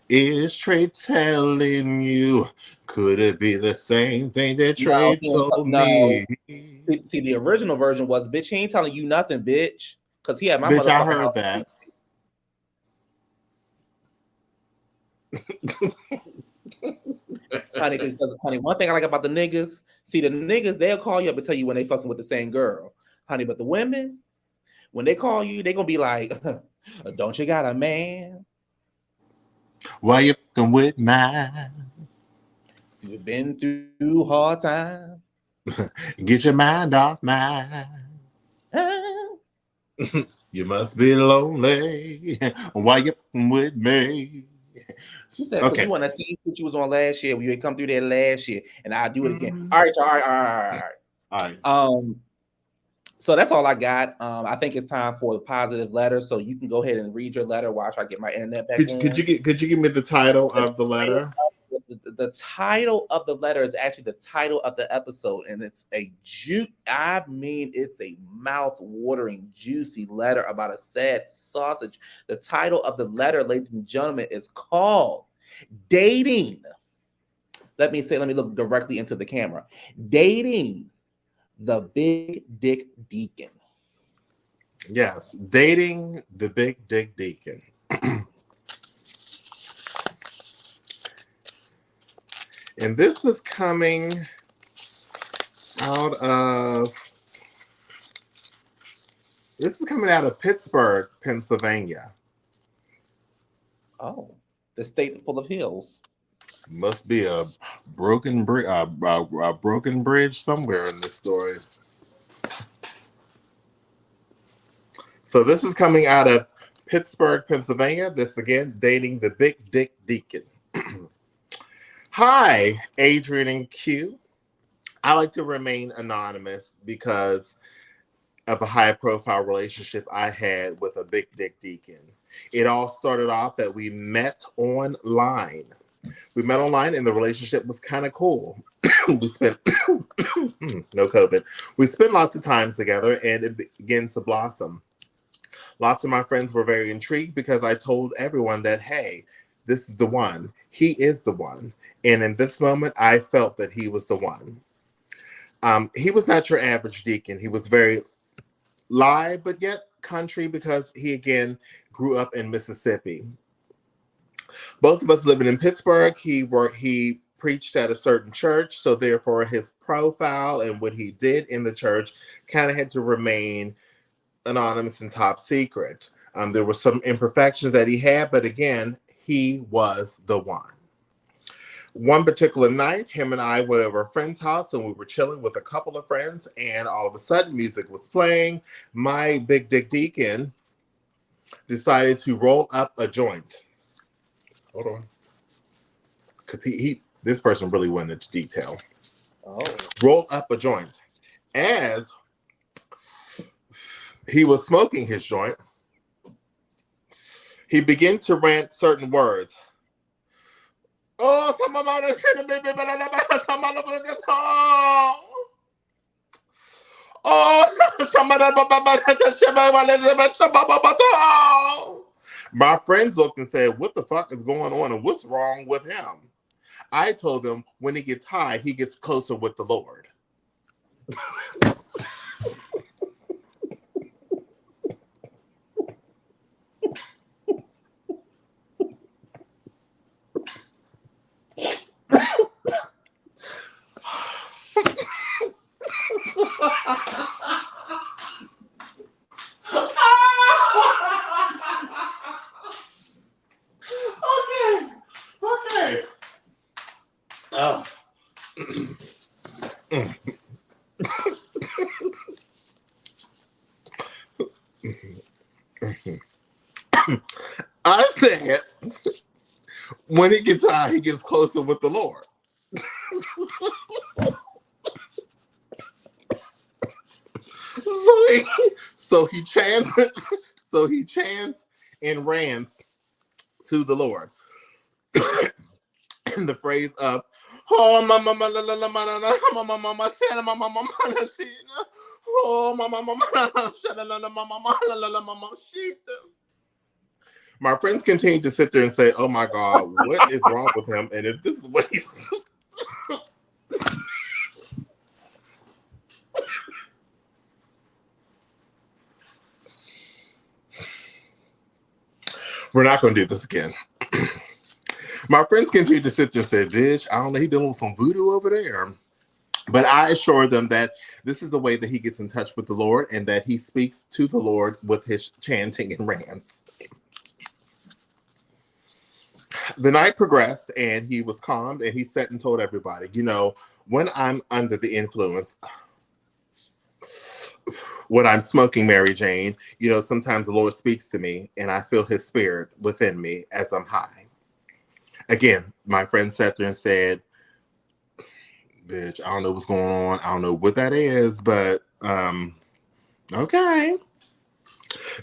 Is Trey telling you? Could it be the same thing that Trey told me? See, the original version was, bitch, he ain't telling you nothing, bitch. Because he had my bitch, motherfucking I heard house. that. honey, one thing I like about the niggas, see, the niggas, they'll call you up and tell you when they fucking with the same girl. Honey, but the women, when they call you, they gonna be like, don't you got a man? Why you fucking with mine? You've been through hard times. Get your mind off mine. You must be lonely. Why you fucking with me? You said because you want to see what you was on last year when you had come through there last year, and I'll do it again. All right. So that's all I got. I think it's time for the positive letter. So you can go ahead and read your letter while I try to get my internet back on. Could you give me the title of the letter? The title of the letter is actually the title of the episode, and it's it's a mouth-watering, juicy letter about a sad sausage. The title of the letter, ladies and gentlemen, is called Dating. Let me look directly into the camera. Dating the Big Dick Deacon. Yes, dating the Big Dick Deacon. And this is coming out of Pittsburgh, Pennsylvania. Oh, the state full of hills. Must be a broken bridge somewhere in this story. So this is coming out of Pittsburgh, Pennsylvania. This again, dating the Big Dick Deacon. Hi, Adrian and Q. I like to remain anonymous because of a high-profile relationship I had with a Big Dick Deacon. It all started off that we met online. And the relationship was kind of cool. We spent no COVID. We spent lots of time together, and it began to blossom. Lots of my friends were very intrigued because I told everyone that, hey, this is the one. He is the one. And in this moment, I felt that he was the one. He was not your average deacon. He was very live, but yet country because he, again, grew up in Mississippi. Both of us living in Pittsburgh. He preached at a certain church, so therefore his profile and what he did in the church kind of had to remain anonymous and top secret. There were some imperfections that he had, but again, he was the one. One particular night, him and I were over a friend's house, and we were chilling with a couple of friends, and all of a sudden music was playing. My Big Dick Deacon decided to roll up a joint. Hold on. Because this person really went into detail. Roll up a joint. As he was smoking his joint, he began to rant certain words. Oh, my friends looked and said, what the fuck is going on and what's wrong with him? I told them when he gets high, he gets closer with the Lord. Okay. Oh. I said, when he gets high, he gets closer with the Lord. So he chants, and rants to the Lord. And the phrase of, oh mama mama mama mama mama mama oh mama mama my friends continue to sit there and say, oh my God, what is wrong with him? And if this is what he's we're not going to do this again. My friends continue to sit there and say, bitch, I don't know, he doing some voodoo over there. But I assure them that this is the way that he gets in touch with the Lord and that he speaks to the Lord with his chanting and rants. The night progressed and he was calmed and he sat and told everybody, you know, when I'm under the influence, when I'm smoking Mary Jane, you know, sometimes the Lord speaks to me and I feel his spirit within me as I'm high. Again, my friend sat there and said, bitch, I don't know what's going on. I don't know what that is, but okay.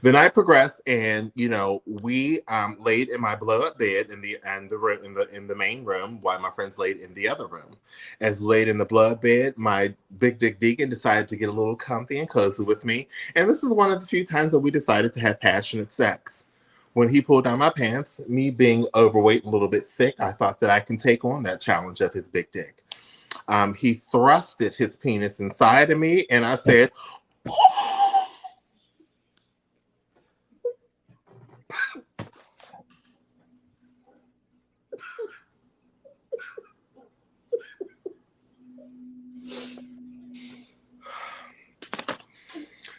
The night progressed, and you know, we laid in my blow-up bed in the main room, while my friends laid in the other room. As laid in the blow-up bed, my big dick Deacon decided to get a little comfy and cozy with me, and this is one of the few times that we decided to have passionate sex. When he pulled down my pants, me being overweight and a little bit thick, I thought that I can take on that challenge of his big dick. He thrusted his penis inside of me, and I said, oh!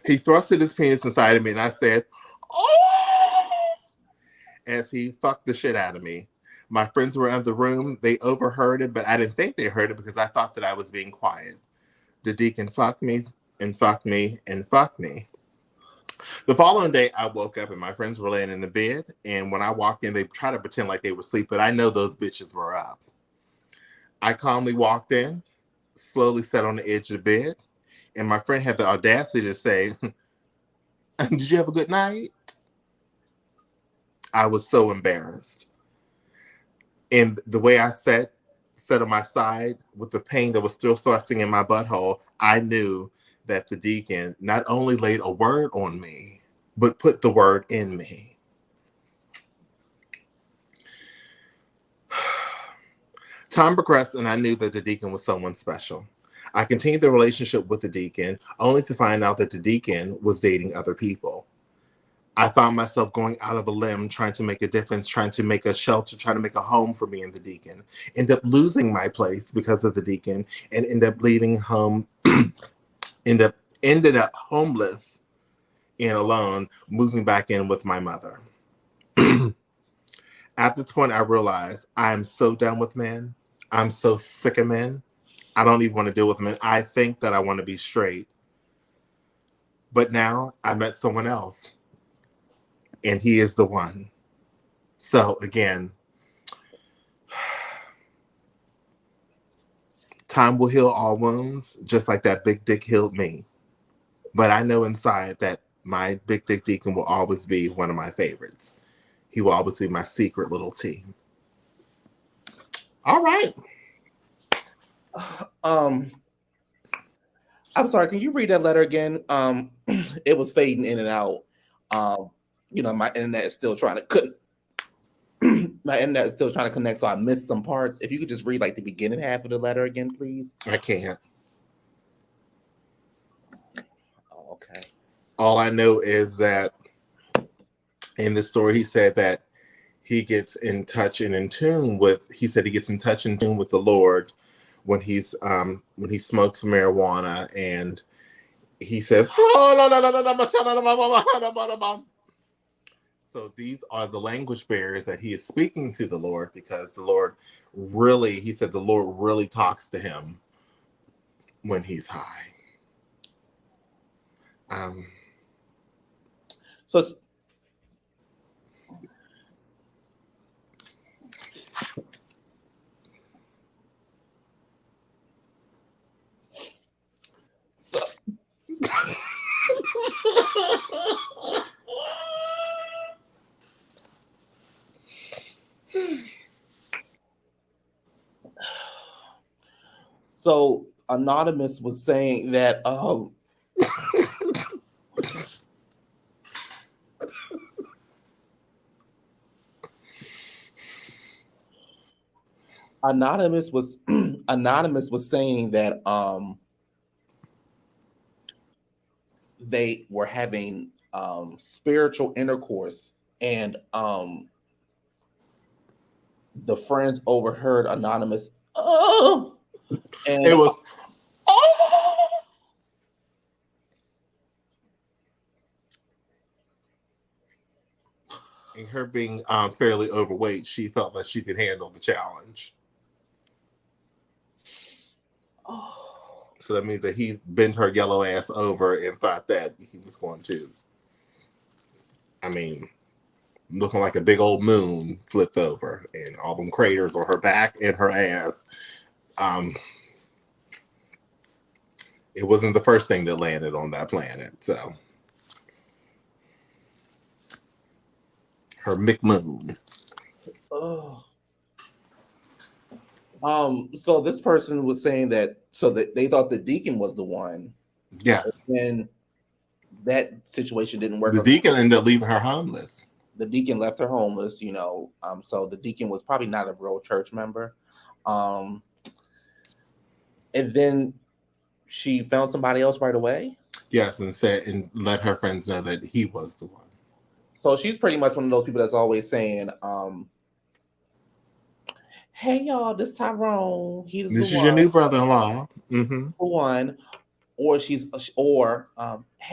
He thrusted his penis inside of me, and I said, oh! As he fucked the shit out of me. My friends were in the room. They overheard it, but I didn't think they heard it because I thought that I was being quiet. The Deacon fucked me and fucked me and fucked me. The following day, I woke up and my friends were laying in the bed. And when I walked in, they tried to pretend like they were asleep, but I know those bitches were up. I calmly walked in, slowly sat on the edge of the bed, and my friend had the audacity to say, did you have a good night? I was so embarrassed. And the way I sat on my side with the pain that was still thrusting in my butthole, I knew that the Deacon not only laid a word on me, but put the word in me. Time progressed, and I knew that the Deacon was someone special. I continued the relationship with the Deacon, only to find out that the Deacon was dating other people. I found myself going out of a limb, trying to make a difference, trying to make a shelter, trying to make a home for me and the Deacon. End up losing my place because of the Deacon, and end up leaving home, ended up homeless and alone, moving back in with my mother. At this point, I realized I am so done with men. I'm so sick of men. I don't even want to deal with men. I think that I want to be straight. But now I met someone else. And he is the one. So again, time will heal all wounds, just like that big dick healed me. But I know inside that my big dick Deacon will always be one of my favorites. He will always be my secret little T. All right. I'm sorry, can you read that letter again? It was fading in and out. You know, my internet is still trying to connect, so I missed some parts. If you could just read like the beginning half of the letter again, please. I can't. Oh, okay. All I know is that in the story, he said that he gets in touch and in tune with. He said he gets in touch and tune with the Lord when he smokes marijuana, and he says, So these are the language barriers that he is speaking to the Lord, because the Lord really, he said the Lord really talks to him when he's high. So So Anonymous was saying that Anonymous was saying that they were having spiritual intercourse, and the friends overheard Anonymous and it was and her being fairly overweight, she felt that she could handle the challenge. So that means that he bent her yellow ass over and thought that he was going to, I mean, looking like a big old moon flipped over, and all them craters on her back and her ass. It wasn't the first thing that landed on that planet. So her McMoon. So this person was saying that they thought the deacon was the one. Yes. And that situation didn't work. The deacon ended up leaving her homeless. The deacon left her homeless, so the deacon was probably not a real church member. And then she found somebody else right away. Yes, and let her friends know that he was the one. So she's pretty much one of those people that's always saying, hey y'all, this Tyrone. This is your new brother-in-law. The one. Or hey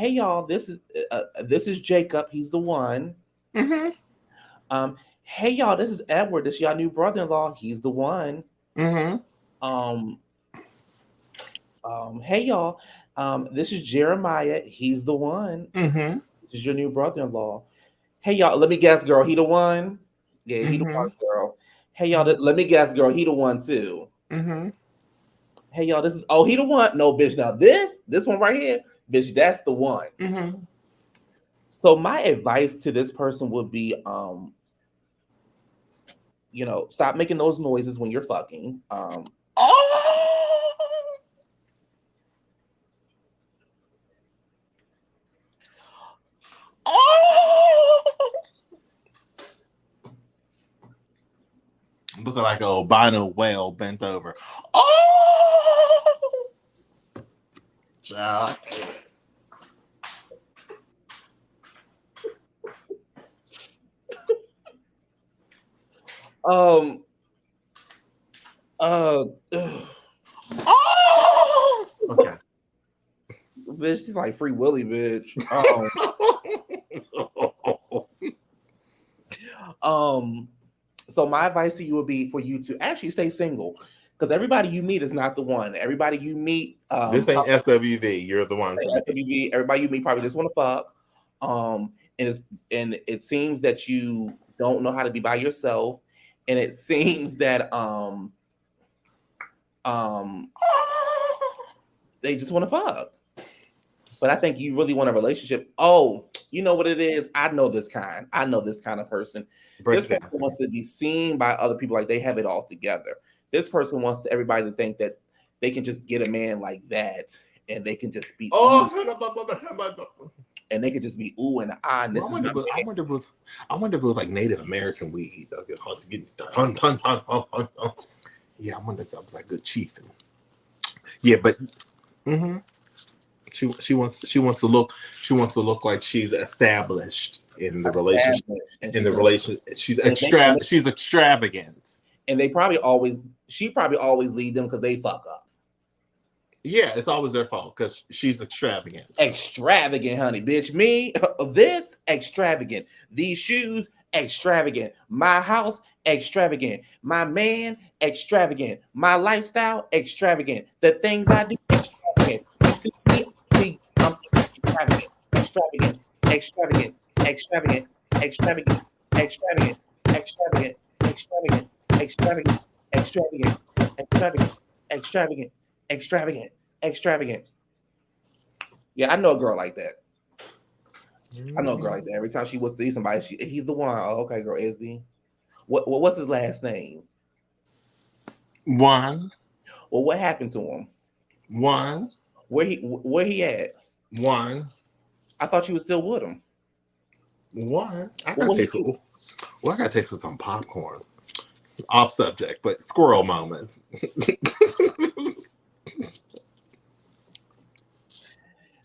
y'all, this is Jacob. He's the one. Hey y'all, this is Edward. This is your new brother-in-law. He's the one. Hey y'all, this is Jeremiah. He's the one. This is your new brother-in-law. Hey y'all, let me guess, girl. He the one. Yeah, he the one, girl. Hey y'all, let me guess, girl. He the one too. Hey y'all, he the one. No, bitch. Now this one right here, bitch. That's the one. So my advice to this person would be, stop making those noises when you're fucking. Looking like an albino whale bent over. Child. Okay. Bitch, she's like Free Willy, bitch. So my advice to you would be for you to actually stay single, because everybody you meet is not the one. Everybody you meet, this ain't SWV. You're the one. SWV. Everybody you meet probably just want to fuck. And it seems that you don't know how to be by yourself, and it seems that they just want to fuck. But I think you really want a relationship. Oh, you know what it is? I know this kind of person. This person wants to be seen by other people like they have it all together. This person wants everybody to think that they can just get a man like that, and they can just be and they could just be ooh and ah. And I wonder if it was like Native American weed. Yeah, I wonder if that was like good chief. Yeah, but she wants to look like she's established in the relationship. She's extravagant. And she probably always lead them because they fuck up. Yeah, it's always their fault because she's extravagant. Extravagant, honey, bitch. Me, this extravagant. These shoes, extravagant. My house, extravagant. My man, extravagant. My lifestyle, extravagant. The things I do, extravagant. You see me, I'm extravagant, extravagant, extravagant, extravagant, extravagant, extravagant, extravagant, extravagant, extravagant, extravagant, extravagant, extravagant, extravagant, extravagant. Yeah, I know a girl like that. I know a girl like that. Every time she wants to see somebody, he's the one. Oh, okay, girl, is he? What's his last name? One. Well, what happened to him? One. Where he at? One. I thought you was still with him. One. I gotta taste some popcorn. Off subject, but squirrel moment.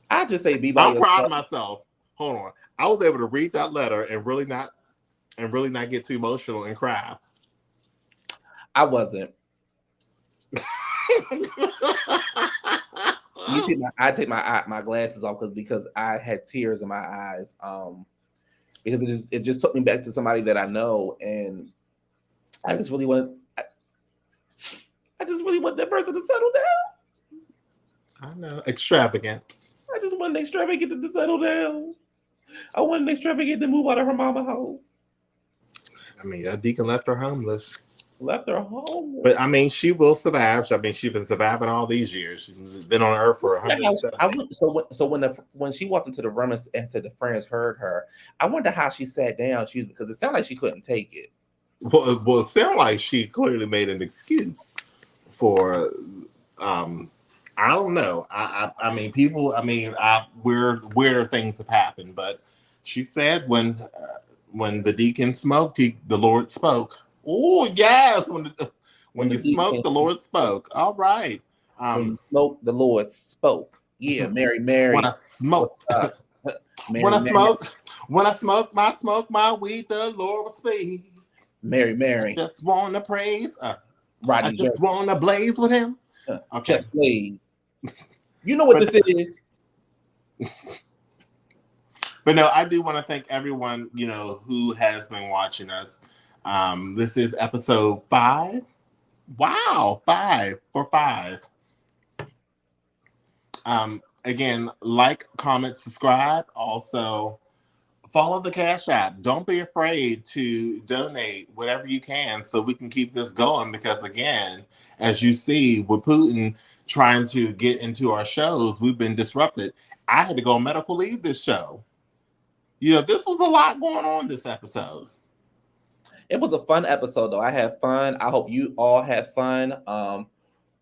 I just say be by I'm proud yourself. of myself. Hold on. I was able to read that letter and really not get too emotional and cry. I wasn't. You see, I take my glasses off because I had tears in my eyes. Because it just took me back to somebody that I know, and I just really want that person to settle down. I know, extravagant. I just want an extravagant to settle down. I want an extravagant to move out of her mama house. I mean, that Deacon left her homeless. Left her home. But I mean, she will survive. I mean, she's been surviving all these years. She's been on Earth for 170. So when she walked into the room and said the friends heard her, I wonder how she sat down. Because it sounded like she couldn't take it. Well, it sounded like she clearly made an excuse for. I don't know. I mean, people. I mean, where things have happened, but she said when the deacon smoked, the Lord spoke. Oh yes, when you smoke, the Lord spoke. All right. When you smoke, the Lord spoke. Yeah, Mary. When I smoked, when I smoked my weed, the Lord will speak. Mary. I just want to praise. Rodney I just want to blaze with him. Okay. Just blaze. You know what this is. But no, I do want to thank everyone, who has been watching us. This is episode 5. Wow, 5 for 5. Again, like, comment, subscribe. Also, follow the Cash App. Don't be afraid to donate whatever you can so we can keep this going. Because again, as you see, with Putin trying to get into our shows, we've been disrupted. I had to go on medical leave this show. This was a lot going on this episode. It was a fun episode, though. I had fun. I hope you all had fun.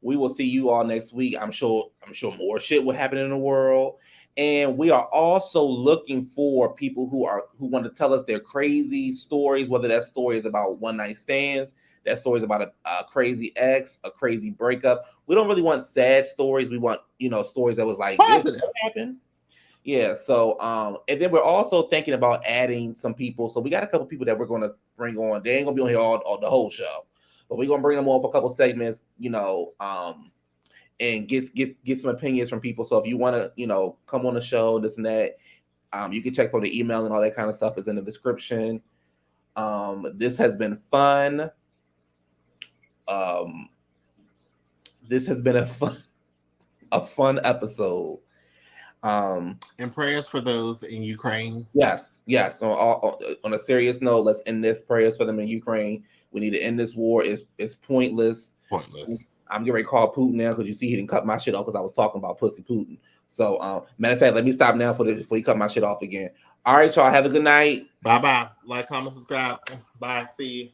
We will see you all next week. I'm sure more shit will happen in the world. And we are also looking for people who want to tell us their crazy stories, whether that story is about one night stands, that story is about a crazy ex, a crazy breakup. We don't really want sad stories. We want, stories that was like, positive. What happened? Yeah. So, and then we're also thinking about adding some people. So we got a couple people that we're going to bring on. They ain't gonna be on here all the whole show, but we're gonna bring them on for a couple segments, and get some opinions from people. So if you want to, come on the show, this and that, you can check for the email and all that kind of stuff is in the description. This has been fun. This has been a fun episode. And prayers for those in Ukraine. Yes. On a serious note, let's end this. Prayers for them in Ukraine. We need to end this war. It's pointless. I'm getting ready to call Putin now because you see he didn't cut my shit off because I was talking about pussy Putin. So, matter of fact, let me stop now before he cut my shit off again. All right, y'all. Have a good night. Bye. Like, comment, subscribe. Bye. See you.